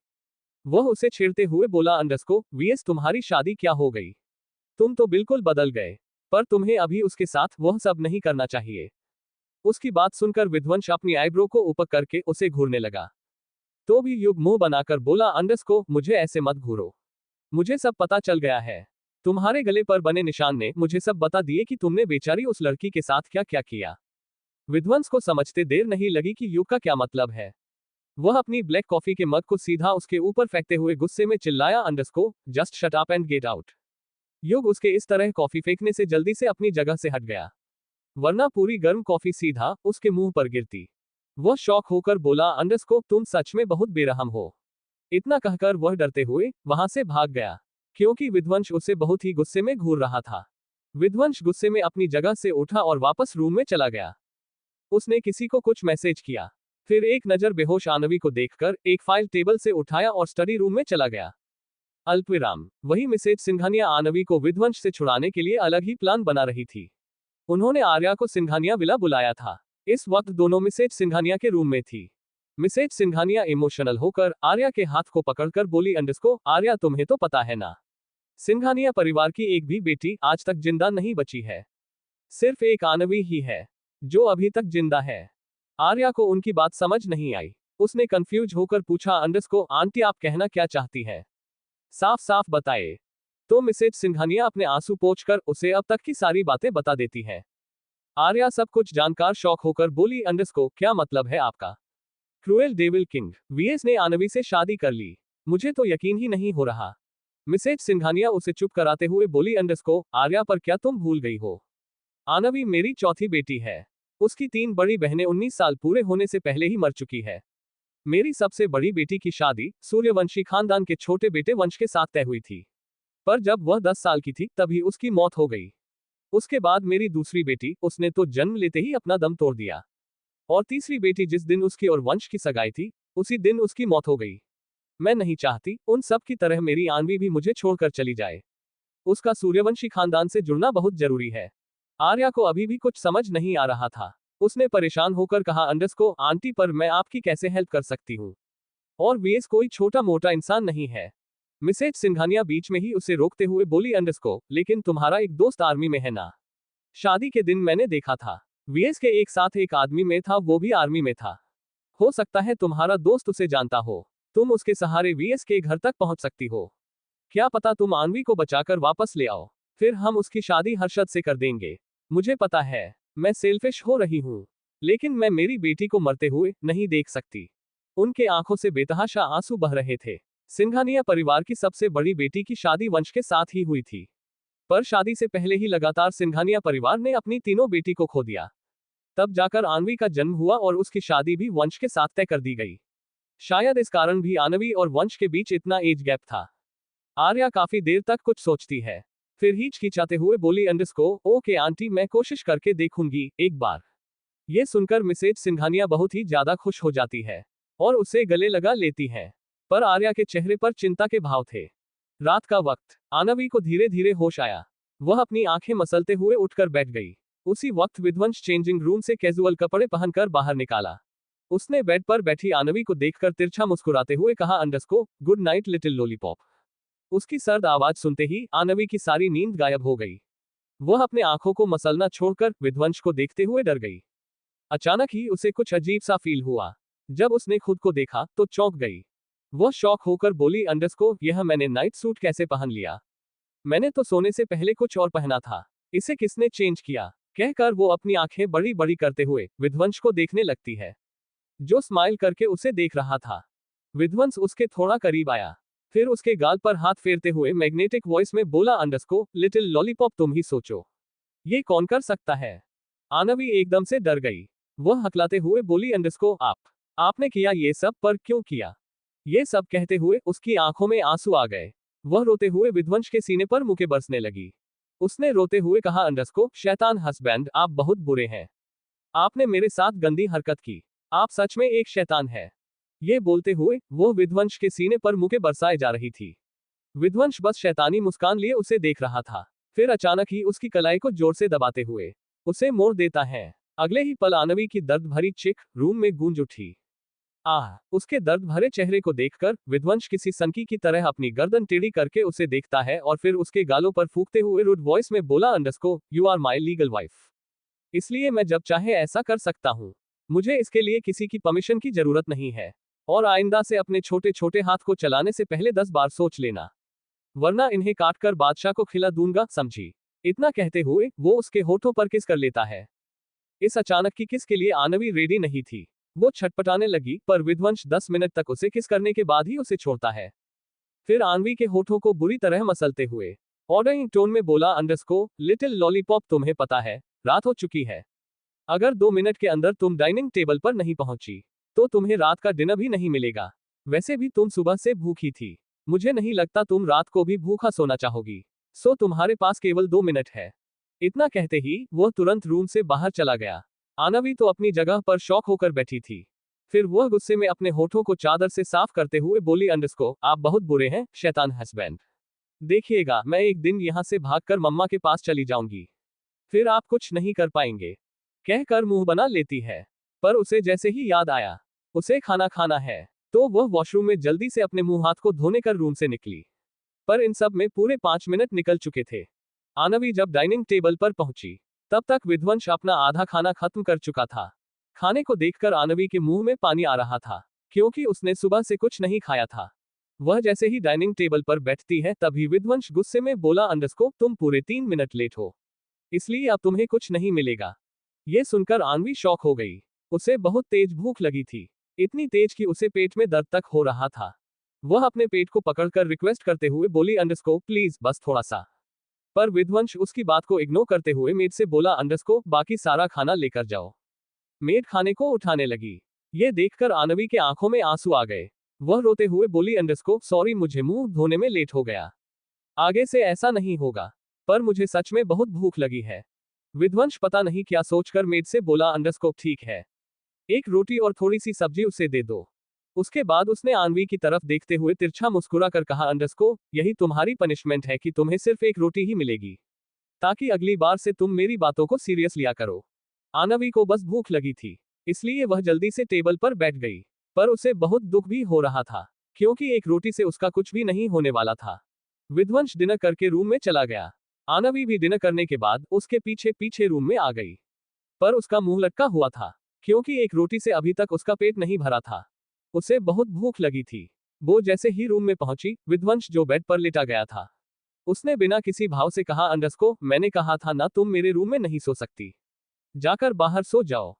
वह उसे छेड़ते हुए बोला, अंडरस्को वीएस तुम्हारी शादी क्या हो गई। तुम तो बिल्कुल बदल गए, पर तुम्हें अभी उसके साथ वह सब नहीं करना चाहिए। उसकी बात सुनकर विध्वंस अपनी आईब्रो को ऊपर करके उसे घूरने लगा। तो भी युग मुंह बनाकर बोला, अंडरस्को मुझे ऐसे मत घूरो, मुझे सब पता चल गया है। तुम्हारे गले पर बने निशान ने मुझे सब बता दिए कि तुमने बेचारी उस लड़की के साथ क्या क्या किया। विध्वंस को समझते देर नहीं लगी कि युग का क्या मतलब है। वह अपनी ब्लैक कॉफी के मग को सीधा उसके ऊपर फेंकते हुए गुस्से में चिल्लाया, अंडरस्को just shut up and get out. युग उसके इस तरह कॉफी फेंकने से जल्दी से अपनी जगह से हट गया, वरना पूरी गर्म कॉफी सीधा उसके मुंह पर गिरती। वह शॉक होकर बोला, अंडरस्को तुम सच में बहुत बेरहम हो। इतना कहकर वह डरते हुए वहां से भाग गया, क्योंकि विध्वंस उसे बहुत ही गुस्से में घूर रहा था। विध्वंस गुस्से में अपनी जगह से उठा और वापस रूम में चला गया। उसने किसी को कुछ मैसेज किया, फिर एक नजर बेहोश आनवी को देखकर एक फाइल टेबल से उठाया और स्टडी रूम में चला गया। अल्पविराम। वही मिसेज सिंघानिया आनवी को विध्वंस से छुड़ाने के लिए अलग ही प्लान बना रही थी। उन्होंने आर्या को सिंघानिया विला बुलाया था। इस वक्त दोनों मिसेज सिंघानिया के रूम में थी। मिसेज सिंघानिया इमोशनल होकर आर्या के हाथ को पकड़कर बोली, अंडरस्को आर्या तुम्हें तो पता है ना, सिंघानिया परिवार की एक भी बेटी आज तक जिंदा नहीं बची है। सिर्फ एक आनवी ही है जो अभी तक जिंदा है। आर्या को उनकी बात समझ नहीं आई। उसने कंफ्यूज होकर पूछा, अंडरस्को आंटी आप कहना क्या चाहती है, साफ साफ बताए। तो मिसेज सिंघानिया अपने आंसू पोंछकर उसे अब तक की सारी बातें बता देती है। आर्या सब कुछ जानकर शॉक होकर बोली, अंडरस्को क्या मतलब है आपका। क्रूएल डेविल किंग वीएस ने आनवी से शादी कर ली, मुझे तो यकीन ही नहीं हो रहा। मिसेज सिंघानिया उसे चुप कराते हुए बोली, अंडरस्को आर्या पर क्या तुम भूल गई हो। आनवी मेरी चौथी बेटी है। उसकी 3 बड़ी बहनें 19 साल पूरे होने से पहले ही मर चुकी है। मेरी सबसे बड़ी बेटी की शादी सूर्यवंशी खानदान के छोटे बेटे वंश के साथ तय हुई थी, पर जब वह 10 साल की थी तभी उसकी मौत हो गई। उसके बाद मेरी दूसरी बेटी, उसने तो जन्म लेते ही अपना दम तोड़ दिया। और तीसरी बेटी, जिस दिन उसकी और वंश की सगाई थी, उसी दिन उसकी मौत हो गई। मैं नहीं चाहती उन सब की तरह मेरी आन्वी भी मुझे छोड़कर चली जाए। उसका सूर्यवंशी खानदान से जुड़ना बहुत जरूरी है। आर्या को अभी भी कुछ समझ नहीं आ रहा था। उसने परेशान होकर कहा, अंडरस्को आंटी, पर मैं आपकी कैसे हेल्प कर सकती हूँ? और वीएस कोई छोटा मोटा इंसान नहीं है। मिसेज सिंघानिया बीच में ही उसे रोकते हुए बोली, अंडरस्को, लेकिन तुम्हारा एक दोस्त आर्मी में है ना? शादी के दिन मैंने देखा था, वीएस के एक साथ एक आदमी में था, वो भी आर्मी में था। हो सकता है तुम्हारा दोस्त उसे जानता हो। तुम उसके सहारे वीएस के घर तक पहुंच सकती हो। क्या पता तुम आन्वी को बचाकर वापस ले आओ, फिर हम उसकी शादी हर्षद से कर देंगे। मुझे पता है मैं सेल्फिश हो रही हूँ, लेकिन मैं मेरी बेटी को मरते हुए नहीं देख सकती। उनके आंखों से बेतहाशा आंसू बह रहे थे। सिंघानिया परिवार की सबसे बड़ी बेटी की शादी वंश के साथ ही हुई थी, पर शादी से पहले ही लगातार सिंघानिया परिवार ने अपनी तीनों बेटी को खो दिया। तब जाकर आन्वी का जन्म हुआ और उसकी शादी भी वंश के साथ तय कर दी गई। शायद इस कारण भी आन्वी और वंश के बीच इतना एज गैप था। आर्या काफी देर तक कुछ सोचती है, फिर हिचकिचाते हुए बोली, अंडरस्को ओके आंटी, मैं कोशिश करके देखूंगी एक बार। ये सुनकर मिसेज सिंघानिया बहुत ही ज्यादा खुश हो जाती है और उसे गले लगा लेती है, पर आर्या के चेहरे पर चिंता के भाव थे। रात का वक्त, आनवी को धीरे धीरे होश आया। वह अपनी आंखें मसलते हुए उठकर बैठ गई। उसी वक्त विध्वंस चेंजिंग रूम से कैजुअल कपड़े पहनकर बाहर निकाला। उसने बेड पर बैठी आनवी को देखकर तिरछा मुस्कुराते हुए कहा, अंडरस्को गुड नाइट लिटिल लॉलीपॉप। उसकी सर्द आवाज सुनते ही आनवी की सारी नींद गायब हो गई। वह अपने आंखों को मसलना छोड़कर विध्वंस को देखते हुए डर गई। अचानक ही उसे कुछ अजीब सा फील हुआ। जब उसने खुद को देखा तो चौंक गई। वह शॉक होकर बोली, अंडरस्को यह मैंने नाइट सूट कैसे पहन लिया? मैंने तो सोने से पहले कुछ और पहना था, इसे किसने चेंज किया? कहकर वो अपनी आंखें बड़ी बड़ी करते हुए विध्वंस को देखने लगती है, जो स्माइल करके उसे देख रहा था। विध्वंस उसके थोड़ा करीब आया, फिर उसके गाल पर हाथ फेरते हुए मैग्नेटिक वॉइस में बोला, अंडरस्को लिटिल लॉलीपॉप, तुम ही सोचो ये कौन कर सकता है? आनवी एकदम से डर गई। वह हकलाते हुए बोली, अंडरस्को आपने किया ये सब, पर क्यों किया? ये सब कहते हुए उसकी आंखों में आंसू आ गए। वह रोते हुए विध्वंस के सीने पर मुके बरसने लगी। उसने रोते हुए कहा, अंडरस्को शैतान हस्बैंड, आप बहुत बुरे हैं। आपने मेरे साथ गंदी हरकत की। आप सच में एक शैतान है। ये बोलते हुए वो विध्वंस के सीने पर मुके बरसाए जा रही थी। विध्वंस बस शैतानी मुस्कान लिए उसे देख रहा था, फिर अचानक ही उसकी कलाई को जोर से दबाते हुए उसे मोड़ देता है। अगले ही पल आनवी की दर्द भरी चीख रूम में गूंज उठी। उसके दर्द भरे चेहरे को देखकर विध्वंस किसी सनकी की तरह अपनी गर्दन टेढ़ी करके उसे देखता है और फिर उसके गालों पर फूंकते हुए रुड वॉइस में बोला, अंडरस्को you are my legal wife, इसलिए मैं जब चाहे ऐसा कर सकता हूँ। मुझे इसके लिए किसी की परमिशन की जरूरत नहीं है, और आइंदा से अपने छोटे छोटे हाथ को चलाने से पहले 10 बार सोच लेना, वरना इन्हें काटकर बादशाह को खिला दूंगा, समझी? इतना कहते हुए वो उसके होठों पर किस कर लेता है। इस अचानक की किस के लिए आनवी रेडी नहीं थी। वो छटपटाने लगी, पर विध्वंस 10 मिनट तक उसे किस करने के बाद ही उसे छोड़ता है। फिर आनवी के होठों को बुरी तरह मसलते हुए ऑर्डरिंग टोन में बोला, अंडरस्को लिटिल लॉलीपॉप, तुम्हें पता है रात हो चुकी है। अगर 2 मिनट के अंदर तुम डाइनिंग टेबल पर नहीं पहुंची तो तुम्हें रात का डिनर भी नहीं मिलेगा। वैसे भी तुम सुबह से भूखी थी। मुझे नहीं लगता तुम रात को भी भूखा सोना चाहोगी, सो तुम्हारे पास केवल 2 मिनट है। इतना कहते ही वह तुरंत रूम से बाहर चला गया। आनवी तो अपनी जगह पर शॉक होकर बैठी थी। फिर वह गुस्से में अपने होठों को चादर से साफ करते हुए बोली, अंडरस्को आप बहुत बुरे हैं शैतान हस्बैंड। देखिएगा मैं एक दिन यहाँ से भागकर मम्मा के पास चली जाऊंगी, फिर आप कुछ नहीं कर पाएंगे। कहकर मुंह बना लेती है, पर उसे जैसे ही याद आया उसे खाना खाना है, तो वह वॉशरूम में जल्दी से अपने मुंह हाथ को धोने कर रूम से निकली। पर इन सब में पूरे 5 मिनट निकल चुके थे। आनवी जब डाइनिंग टेबल पर पहुंची तब तक विध्वंस अपना आधा खाना खत्म कर चुका था। खाने को देखकर आनवी के मुंह में पानी आ रहा था, क्योंकि उसने सुबह से कुछ नहीं खाया था। वह जैसे ही डाइनिंग टेबल पर बैठती है तभी विध्वंस गुस्से में बोला, अंडरस्को तुम पूरे 3 मिनट लेट हो, इसलिए अब तुम्हें कुछ नहीं मिलेगा। ये सुनकर आनवी शॉक हो गई। उसे बहुत तेज भूख लगी थी, इतनी तेज कि उसे पेट में दर्द तक हो रहा था। वह अपने पेट को पकड़कर रिक्वेस्ट करते हुए बोली, अंडरस्को प्लीज बस थोड़ा सा। पर विध्वंस उसकी बात को इग्नोर करते हुए मेड से बोला, अंडरस्को बाकी सारा खाना लेकर जाओ। मेड खाने को उठाने लगी। ये देखकर आनवी के आंखों में आंसू आ गए। वह रोते हुए बोली, अंडरस्को सॉरी, मुझे मुंह धोने में लेट हो गया, आगे से ऐसा नहीं होगा। पर मुझे सच में बहुत भूख लगी है। विध्वंस पता नहीं क्या सोचकर मेड से बोला, अंडरस्कोप ठीक है, एक रोटी और थोड़ी सी सब्जी उसे दे दो। उसके बाद उसने आनवी की तरफ देखते हुए तिरछा मुस्कुरा कर कहा, अंडरस्को, यही तुम्हारी पनिशमेंट है कि तुम्हें सिर्फ एक रोटी ही मिलेगी, ताकि अगली बार से तुम मेरी बातों को सीरियस लिया करो। आनवी को बस भूख लगी थी, इसलिए वह जल्दी से टेबल पर बैठ गई। पर उसे बहुत दुख भी हो रहा था, क्योंकि एक रोटी से उसका कुछ भी नहीं होने वाला था। विध्वंस डिनर करके रूम में चला गया। आनवी भी डिनर करने के बाद उसके पीछे पीछे रूम में आ गई। पर उसका मुंह लटका हुआ था, क्योंकि एक रोटी से अभी तक उसका पेट नहीं भरा था। उसे बहुत भूख लगी थी। वो जैसे ही रूम में पहुंची, विध्वंस जो बेड पर लेटा गया था, उसने बिना किसी भाव से कहा, अंडरस्को, मैंने कहा था ना तुम मेरे रूम में नहीं सो सकती, जाकर बाहर सो जाओ।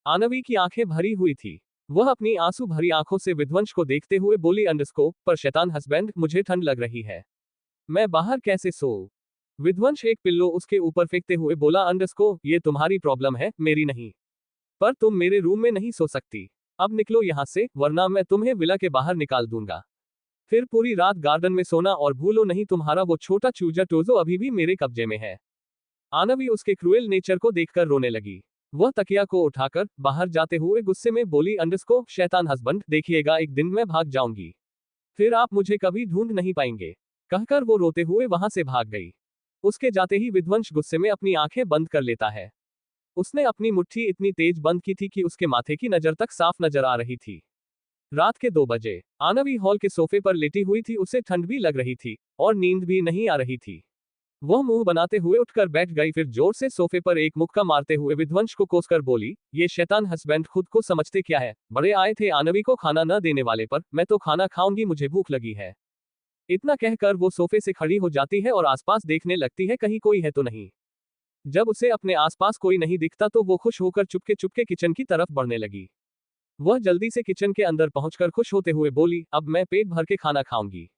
आनवी की आंखें भरी हुई थी। वह अपनी आंसू भरी आंखों से विध्वंस को देखते हुए बोली, अंडरस्को, पर शैतान हस्बैंड, मुझे ठंड लग रही है, मैं बाहर कैसे सोऊं? विध्वंस एक पिल्लो उसके ऊपर फेंकते हुए बोला, अंडरस्को, ये तुम्हारी प्रॉब्लम है, मेरी नहीं। पर तुम मेरे रूम में नहीं सो सकती। अब निकलो यहाँ से, वरना मैं तुम्हें विला के बाहर निकाल दूंगा। फिर पूरी रात गार्डन में सोना, और भूलो नहीं तुम्हारा वो छोटा चूजा टोजो अभी भी मेरे कब्जे में है। आनवी उसके क्रूएल नेचर को देखकर रोने लगी। वह तकिया को उठाकर बाहर जाते हुए गुस्से में बोली, अंडरस्को, शैतान हस्बैंड, देखिएगा एक दिन मैं भाग जाऊंगी, फिर आप मुझे कभी ढूंढ नहीं पाएंगे। कहकर वो रोते हुए वहां से भाग गई। उसके जाते ही विध्वंस गुस्से में अपनी आंखें बंद कर लेता है। उसने अपनी मुट्ठी इतनी तेज बंद की थी कि उसके माथे की नजर तक साफ नजर आ रही थी। रात के 2 बजे आनवी हॉल के सोफे पर लेटी हुई थी। उसे ठंड भी लग रही थी और नींद भी नहीं आ रही थी। वह मुंह बनाते हुए उठकर बैठ गई, फिर जोर से सोफे पर एक मुक्का मारते हुए विध्वंस को कोसकर बोली, ये शैतान हस्बैंड खुद को समझते क्या है, बड़े आए थे आनवी को खाना न देने वाले पर, मैं तो खाना खाऊंगी, मुझे भूख लगी है। इतना कहकर वो सोफे से खड़ी हो जाती है और आसपास देखने लगती है कहीं कोई है तो नहीं। जब उसे अपने आसपास कोई नहीं दिखता तो वो खुश होकर चुपके चुपके किचन की तरफ बढ़ने लगी। वह जल्दी से किचन के अंदर पहुंचकर खुश होते हुए बोली, अब मैं पेट भर के खाना खाऊंगी।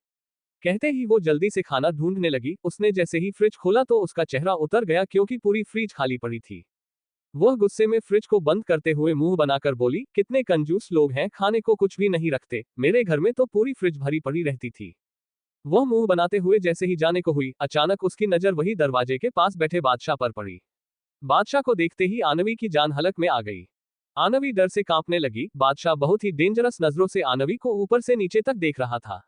कहते ही वो जल्दी से खाना ढूंढने लगी। उसने जैसे ही फ्रिज खोला तो उसका चेहरा उतर गया, क्योंकि पूरी फ्रिज खाली पड़ी थी। वह गुस्से में फ्रिज को बंद करते हुए मुंह बनाकर बोली, कितने कंजूस लोग हैं, खाने को कुछ भी नहीं रखते, मेरे घर में तो पूरी फ्रिज भरी पड़ी रहती थी। वह मुंह बनाते हुए जैसे ही जाने को हुई, अचानक उसकी नजर वही दरवाजे के पास बैठे बादशाह पर पड़ी। बादशाह को देखते ही आनवी की जान हलक में आ गई। आनवी डर से कांपने लगी। बादशाह बहुत ही डेंजरस नजरों से आनवी को ऊपर से नीचे तक देख रहा था।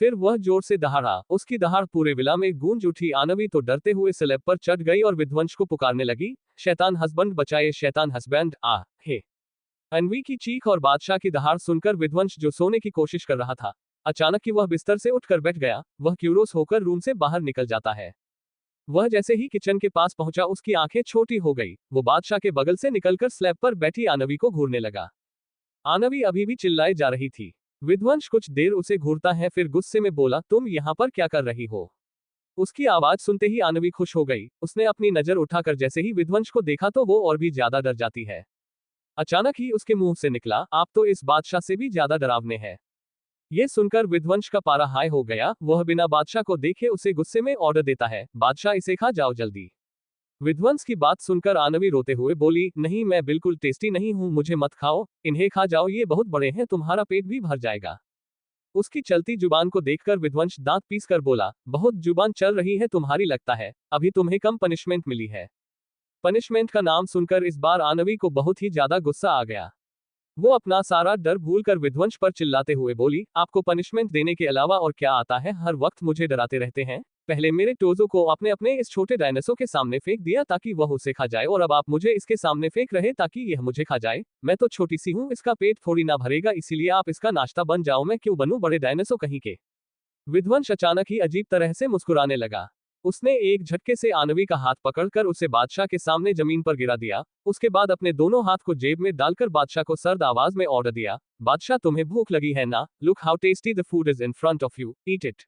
फिर वह जोर से दहाड़ा। उसकी दहाड़ पूरे विला में गूंज उठी। आनवी तो डरते हुए स्लैब पर चढ़ गई और विध्वंस को पुकारने लगी, शैतान हस्बैंड बचाए, शैतान हस्बैंड आ हे। अनवी की चीख और बादशाह की दहाड़ सुनकर विध्वंस, जो सोने की कोशिश कर रहा था, अचानक ही वह बिस्तर से उठकर बैठ गया। वह क्यूरोस होकर रूम से बाहर निकल जाता है। वह जैसे ही किचन के पास पहुंचा, उसकी आंखें छोटी हो गई। वो बादशाह के बगल से निकलकर स्लैब पर बैठी आनवी को घूरने लगा। आनवी अभी भी चिल्लाए जा रही थी। विध्वंस कुछ देर उसे घूरता है, फिर गुस्से में बोला, तुम यहाँ पर क्या कर रही हो? उसकी आवाज सुनते ही आनवी खुश हो गई। उसने अपनी नजर उठाकर जैसे ही विध्वंस को देखा तो वो और भी ज्यादा डर जाती है। अचानक ही उसके मुंह से निकला, आप तो इस बादशाह से भी ज्यादा डरावने हैं। ये सुनकर विध्वंस का पारा हाई हो गया। वह बिना बादशाह को देखे उसे गुस्से में ऑर्डर देता है, बादशाह इसे खा जाओ जल्दी। विध्वंस की बात सुनकर आनवी रोते हुए बोली, नहीं, मैं बिल्कुल टेस्टी नहीं हूं, मुझे मत खाओ, इन्हें खा जाओ, ये बहुत बड़े हैं, तुम्हारा पेट भी भर जाएगा। उसकी चलती जुबान को देखकर विध्वंस दांत पीस कर बोला, बहुत जुबान चल रही है तुम्हारी, लगता है अभी तुम्हें कम पनिशमेंट मिली है। पनिशमेंट का नाम सुनकर इस बार आनवी को बहुत ही ज्यादा गुस्सा आ गया। वो अपना सारा डर भूलकर विध्वंस पर चिल्लाते हुए बोली, आपको पनिशमेंट देने के अलावा और क्या आता है? हर वक्त मुझे डराते रहते हैं। पहले मेरे टोजो को आपने अपने इस छोटे डायनासोर के सामने फेंक दिया ताकि वह उसे खा जाए, और अब आप मुझे इसके सामने फेंक रहे ताकि यह मुझे खा जाए। मैं तो छोटी सी हूँ, इसका पेट थोड़ी ना भरेगा, इसीलिए आप इसका नाश्ता बन जाओ, मैं क्यों बनूं बड़े डायनासोर कहीं के। विध्वंस अचानक ही अजीब तरह से मुस्कुराने लगा। उसने एक झटके से आनवी का हाथ पकड़कर उसे बादशाह के सामने जमीन पर गिरा दिया। उसके बाद अपने दोनों हाथ को जेब में डालकर बादशाह को सर्द आवाज में ऑर्डर दिया, बादशाह तुम्हें भूख लगी है ना? Look how tasty the food is in front of you, eat it.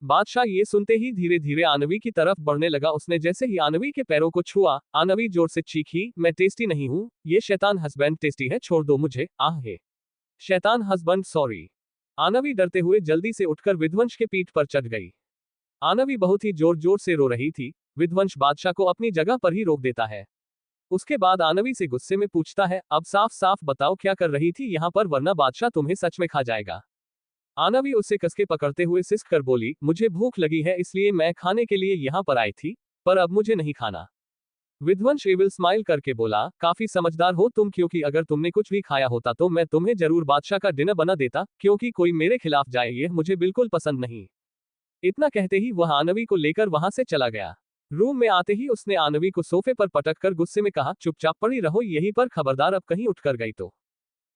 बादशाह ये सुनते ही धीरे धीरे आनवी की तरफ बढ़ने लगा। उसने जैसे ही आनवी के पैरों को छुआ, आनवी जोर से चीखी, मैं टेस्टी नहीं हूँ, ये शैतान हस्बैंड टेस्टी है, छोड़ दो मुझे, आह हे। शैतान हस्बैंड सॉरी। आनवी डरते हुए जल्दी से उठकर विध्वंस के पीठ पर चढ़ गई। आनवी बहुत ही जोर जोर से रो रही थी। विध्वंस बादशाह को अपनी जगह पर ही रोक देता है। उसके बाद आनवी से गुस्से में पूछता है, अब साफ साफ बताओ क्या कर रही थी यहाँ पर, वरना बादशाह तुम्हें सच में खा जाएगा। आनवी उसे कसके पकड़ते हुए सिसक कर बोली, मुझे भूख लगी है इसलिए मैं खाने के लिए यहाँ पर आई थी, पर अब मुझे नहीं खाना। विध्वंस एविल स्माइल करके बोला, काफी समझदार हो तुम, क्योंकि अगर तुमने कुछ भी खाया होता तो मैं तुम्हें जरूर बादशाह का डिनर बना देता, क्योंकि कोई मेरे खिलाफ जाए ये मुझे बिल्कुल पसंद नहीं। इतना कहते ही वह आनवी को लेकर वहां से चला गया। रूम में आते ही उसने आनवी को सोफे पर पटक कर गुस्से में कहा, चुपचाप पड़ी रहो यहीं पर, खबरदार अब कहीं उठकर गई तो।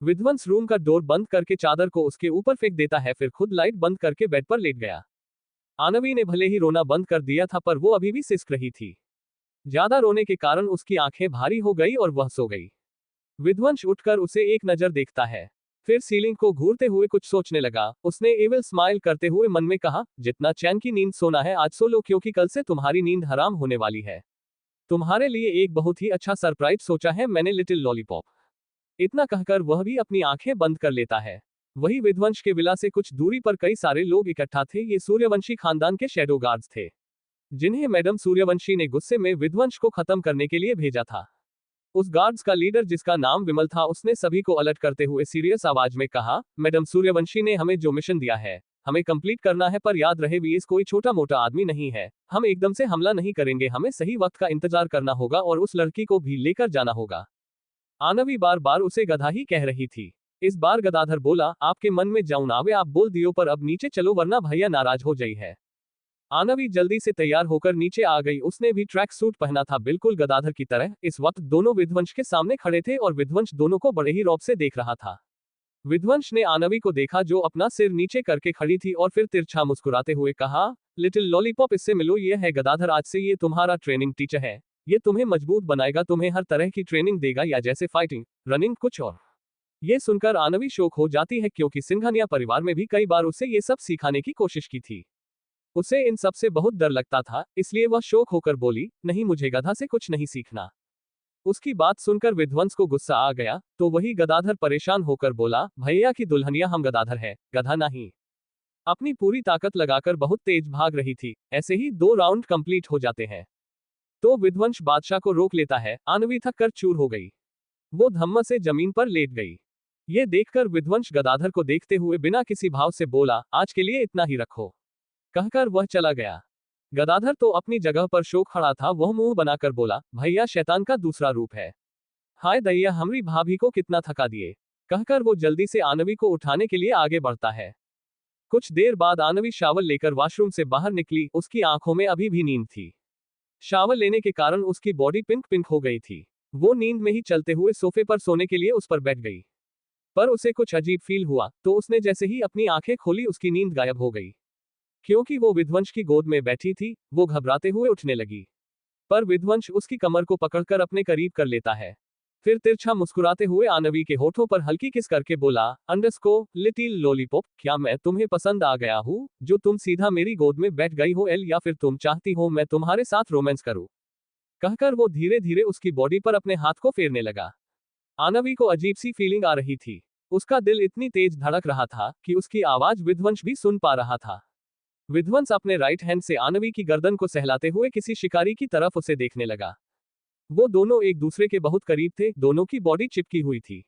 विध्वंस रूम का डोर बंद करके चादर को उसके ऊपर फेंक देता है, फिर खुद लाइट बंद करके बेड पर लेट गया। आनवी ने भले ही रोना बंद कर दिया था पर वो अभी भी सिसक रही थी। ज्यादा रोने के कारण उसकी आंखें भारी हो गई और वह सो गई। विध्वंस उठकर उसे एक नजर देखता है, फिर सीलिंग को घूरते हुए कुछ सोचने लगा। उसने एविल स्माइल करते हुए मन में कहा, जितना चैन की नींद सोना है आज सो लो, क्योंकि कल से तुम्हारी नींद हराम होने वाली है। तुम्हारे लिए एक बहुत ही अच्छा सरप्राइज सोचा है मैंने, लिटिल लॉलीपॉप। इतना कहकर वह भी अपनी आंखें बंद कर लेता है। वही विध्वंस के विला से कुछ दूरी पर कई सारे लोग इकट्ठा थे। ये सूर्यवंशी खानदान के शैडो गार्ड्स थे, जिन्हें मैडम सूर्यवंशी ने गुस्से में विध्वंस को खत्म करने के लिए भेजा था। उस गार्ड्स का लीडर, जिसका नाम विमल था, उसने सभी को अलर्ट करते हुए सीरियस आवाज में कहा, मैडम सूर्यवंशी ने हमें जो मिशन दिया है हमें कंप्लीट करना है, पर याद रहे वीएस कोई छोटा मोटा आदमी नहीं है। हम एकदम से हमला नहीं करेंगे, हमें सही वक्त का इंतजार करना होगा और उस लड़की को भी लेकर जाना होगा। आनवी बार बार उसे गधा ही कह रही थी। इस बार गदाधर बोला, आपके मन में जाऊन आवे आप बोल दियो, पर अब नीचे चलो वरना भैया नाराज हो जाई है। आनवी जल्दी से तैयार होकर नीचे आ गई। उसने भी ट्रैक सूट पहना था, बिल्कुल गदाधर की तरह। इस वक्त दोनों विध्वंस के सामने खड़े थे और विध्वंस दोनों को बड़े ही रौब से देख रहा था। विध्वंस ने आनवी को देखा जो अपना सिर नीचे करके खड़ी थी और फिर तिरछा मुस्कुराते हुए कहा, लिटिल लॉलीपॉप इससे मिलो, ये है गदाधर, आज से ये तुम्हारा ट्रेनिंग टीचर है। ये तुम्हें मजबूत बनाएगा, तुम्हें हर तरह की ट्रेनिंग देगा, या जैसे फाइटिंग, रनिंग, कुछ और। ये सुनकर आनवी शौक हो जाती है, क्योंकि सिंघानिया परिवार में भी कई बार उसे ये सब सिखाने की कोशिश की थी। उसे इन सब से बहुत डर लगता था, इसलिए वह शौक होकर बोली, नहीं मुझे गधा से कुछ नहीं सीखना। उसकी बात सुनकर विध्वंस को गुस्सा आ गया, तो वही गदाधर परेशान होकर बोला, भैया की दुल्हनिया हम गदाधर है, गधा नहीं। अपनी पूरी ताकत लगाकर बहुत तेज भाग रही थी। ऐसे ही 2 राउंड कंप्लीट हो जाते हैं तो विध्वंस बादशाह को रोक लेता है। आनवी थक कर चूर हो गई, वो धम्म से जमीन पर लेट गई। ये देखकर विध्वंस गदाधर को देखते हुए बिना किसी भाव से बोला, आज के लिए इतना ही रखो, कहकर वह चला गया। गदाधर तो अपनी जगह पर शोक खड़ा था। वह मुंह बनाकर बोला, भैया शैतान का दूसरा रूप है। हाय दैया, हमारी भाभी को कितना थका दिए, कहकर वो जल्दी से आनवी को उठाने के लिए आगे बढ़ता है। कुछ देर बाद आनवी शावर लेकर वॉशरूम से बाहर निकली। उसकी आंखों में अभी भी नींद थी। शावर लेने के कारण उसकी बॉडी पिंक पिंक हो गई थी। वो नींद में ही चलते हुए सोफे पर सोने के लिए उस पर बैठ गई, पर उसे कुछ अजीब फील हुआ, तो उसने जैसे ही अपनी आंखें खोली उसकी नींद गायब हो गई। क्योंकि वो विध्वंस की गोद में बैठी थी, वो घबराते हुए उठने लगी, पर विध्वंस उसकी कमर को पकड़कर अपने करीब कर लेता है। फिर तिरछा मुस्कुराते हुए आनवी के होठों पर हल्की किस करके बोला, अंडरस्को लिटिल लॉलीपॉप, क्या मैं तुम्हें पसंद आ गया हूँ जो तुम सीधा मेरी गोद में बैठ गई हो, या फिर तुम चाहती हो मैं तुम्हारे साथ रोमांस करूँ, कहकर वो धीरे धीरे उसकी बॉडी पर अपने हाथ को फेरने लगा। आनवी को अजीब सी फीलिंग आ रही थी। उसका दिल इतनी तेज धड़क रहा था कि उसकी आवाज विध्वंस भी सुन पा रहा था। विध्वंस अपने राइट हैंड से आनवी की गर्दन को सहलाते हुए किसी शिकारी की तरफ उसे देखने लगा। वो दोनों एक दूसरे के बहुत करीब थे, दोनों की बॉडी चिपकी हुई थी।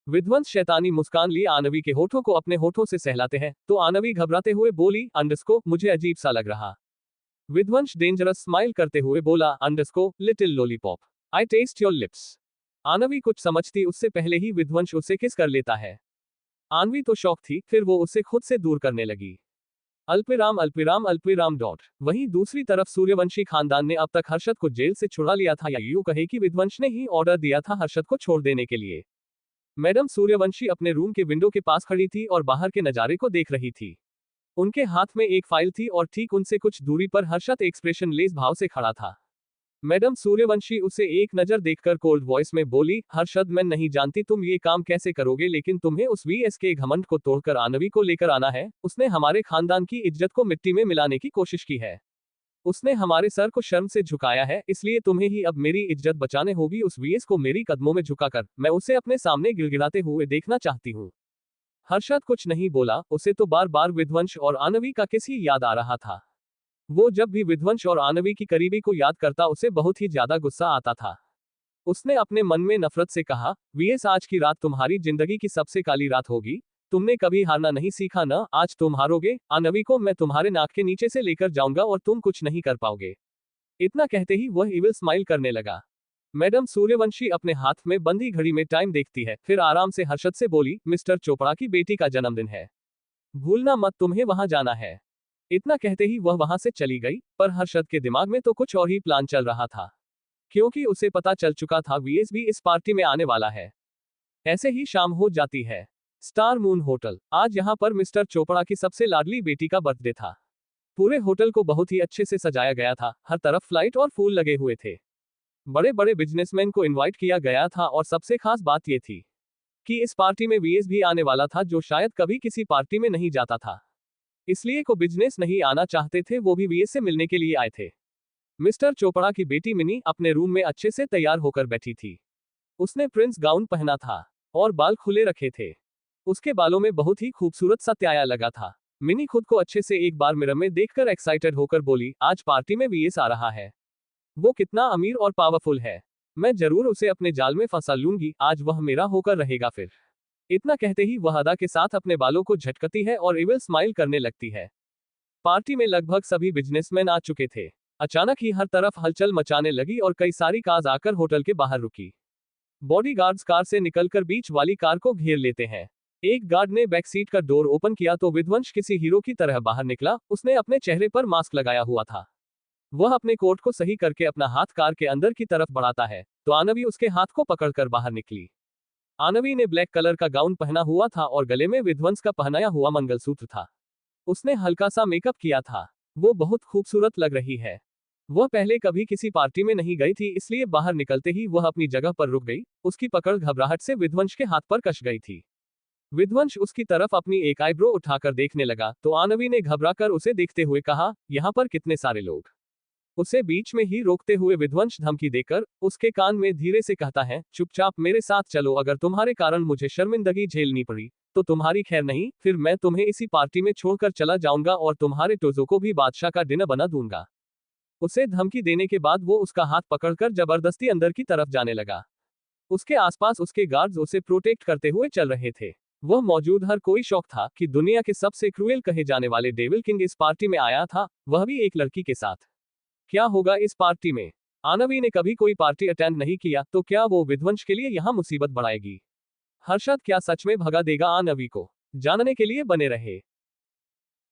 विध्वंस शैतानी मुस्कान लिए आनवी के होठों को अपने होठों से सहलाते हैं, तो आनवी घबराते हुए बोली, अंडरस्को मुझे अजीब सा लग रहा। विध्वंस डेंजरस स्माइल करते हुए बोला, अंडरस्को little lollipop, I taste your lips. Aanvi कुछ समझती उससे पहले ही विध्वंस उसे किस कर लेता है। आनवी तो शौक थी, फिर वो उसे खुद से दूर करने लगी। अल्पिराम अल्पिराम अल्पिराम डॉट। वहीं दूसरी तरफ सूर्यवंशी खानदान ने अब तक हर्षद को जेल से छुड़ा लिया था, या यूं कहे कि विध्वंस ने ही ऑर्डर दिया था हर्षद को छोड़ देने के लिए। मैडम सूर्यवंशी अपने रूम के विंडो के पास खड़ी थी और बाहर के नजारे को देख रही थी। उनके हाथ में एक फाइल थी और ठीक उनसे कुछ दूरी पर हर्षद एक्सप्रेशन लेस भाव से खड़ा था। मैडम सूर्यवंशी उसे एक नजर देखकर कोल्ड वॉइस में बोली, हर्षद मैं नहीं जानती तुम ये काम कैसे करोगे, लेकिन तुम्हें उस वीएस के घमंड को तोड़कर आनवी को लेकर आना है। उसने हमारे खानदान की इज्जत को मिट्टी में मिलाने की कोशिश की है। उसने हमारे सर को शर्म से झुकाया है, इसलिए तुम्हें ही अब मेरी इज्जत बचाने होगी। उस वीएस को मेरी कदमों में झुकाकर मैं उसे अपने सामने गिड़गिड़ाते हुए देखना चाहती हूँ। हर्षद कुछ नहीं बोला। उसे तो बार बार विध्वंस और आनवी का किस ही याद आ रहा था। वो जब भी विध्वंस और आनवी की करीबी को याद करता उसे बहुत ही ज्यादा गुस्सा आता था। उसने अपने मन में नफरत से कहा, वीएस आज की रात तुम्हारी जिंदगी की सबसे काली रात होगी। तुमने कभी हारना नहीं सीखा ना, आज तुम हारोगे, आनवी को मैं तुम्हारे नाक के नीचे से लेकर जाऊंगा और तुम कुछ नहीं कर पाओगे। इतना कहते ही वह इविल स्माइल करने लगा। मैडम सूर्यवंशी अपने हाथ में बंधी घड़ी में टाइम देखती है, फिर आराम से हर्षद से बोली, मिस्टर चोपड़ा की बेटी का जन्मदिन है, भूलना मत, तुम्हें वहां जाना है। इतना कहते ही वह वहां से चली गई, पर हर्षद के दिमाग में तो कुछ और ही प्लान चल रहा था, क्योंकि उसे पता चल चुका था वीएस भी इस पार्टी में आने वाला है। ऐसे ही शाम हो जाती है। Star moon hotel. आज यहाँ पर मिस्टर चोपड़ा की सबसे लाडली बेटी का बर्थडे था। पूरे होटल को बहुत ही अच्छे से सजाया गया था, हर तरफ फ्लाइट और फूल लगे हुए थे। बड़े बड़े बिजनेसमैन को इनवाइट किया गया था और सबसे खास बात यह थी कि इस पार्टी में वीएस भी आने वाला था, जो शायद कभी किसी पार्टी में नहीं जाता था। इसलिए को बिजनेस नहीं आना चाहते थे, वो भी वीएस से मिलने के लिए आए थे। मिस्टर चोपड़ा की बेटी मिनी अपने रूम में अच्छे से तैयार होकर बैठी थी। उसने प्रिंस गाउन पहना था और बाल खुले रखे थे। उसके बालों में बहुत ही खूबसूरत सा त्याया लगा था। मिनी खुद को अच्छे से एक बार मिरर में देखकर एक्साइटेड होकर बोली, आज पार्टी में वीएस आ रहा है। वो कितना अमीर और पावरफुल है, मैं जरूर उसे अपने जाल में फंसा लूंगी, आज वह मेरा होकर रहेगा फिर। इतना कहते ही वह अदा के साथ अपने बालों को झटकती है और इविल स्माइल करने लगती है। पार्टी में लगभग सभी बिजनेसमैन आ चुके थे। अचानक ही हर तरफ हलचल मचाने लगी और कई सारी कार्स आकर होटल के बाहर रुकी। बॉडीगार्ड्स कार से निकलकर बीच वाली कार को घेर लेते हैं। एक गार्ड ने बैक सीट का डोर ओपन किया तो विध्वंस किसी हीरो की तरह बाहर निकला। उसने अपने चेहरे पर मास्क लगाया हुआ था। वह अपने कोट को सही करके अपना हाथ कार के अंदर की तरफ बढ़ाता है तो आनवी उसके हाथ को पकड़कर बाहर निकली। आनवी ने ब्लैक कलर का गाउन पहना हुआ था और गले में विध्वंस का पहनाया हुआ मंगलसूत्र था। उसने हल्का सा मेकअप किया था। वो बहुत खूबसूरत लग रही है। वह पहले कभी किसी पार्टी में नहीं गई थी, इसलिए बाहर निकलते ही वह अपनी जगह पर रुक गई। उसकी पकड़ घबराहट से विध्वंस के हाथ पर कस गई थी। विध्वंस उसकी तरफ अपनी एक आईब्रो उठाकर देखने लगा तो आनवी ने घबराकर उसे देखते हुए कहा, यहाँ पर कितने सारे लोग। उसे बीच में ही रोकते हुए विध्वंस धमकी देकर उसके कान में धीरे से कहता है, चुपचाप मेरे साथ चलो, अगर तुम्हारे कारण मुझे शर्मिंदगी झेलनी पड़ी तो तुम्हारी खैर नहीं, फिर मैं तुम्हें इसी पार्टी में छोड़कर चला जाऊंगा और तुम्हारे टोजो को भी बादशाह का डिनर बना दूंगा। उसे धमकी देने के बाद वो उसका हाथ पकड़कर जबरदस्ती अंदर की तरफ जाने लगा। उसके आसपास उसके गार्ड्स उसे प्रोटेक्ट करते हुए चल रहे थे। वह मौजूद हर कोई शौक था कि दुनिया के सबसे क्रूएल कहे जाने वाले डेविल किंग इस पार्टी में आया था, वह भी एक लड़की के साथ। क्या होगा इस पार्टी में? आनवी ने कभी कोई पार्टी अटेंड नहीं किया, तो क्या वो विध्वंस के लिए यहाँ मुसीबत बढ़ाएगी? हर्षद क्या सच में भगा देगा आनवी को? जानने के लिए बने रहे।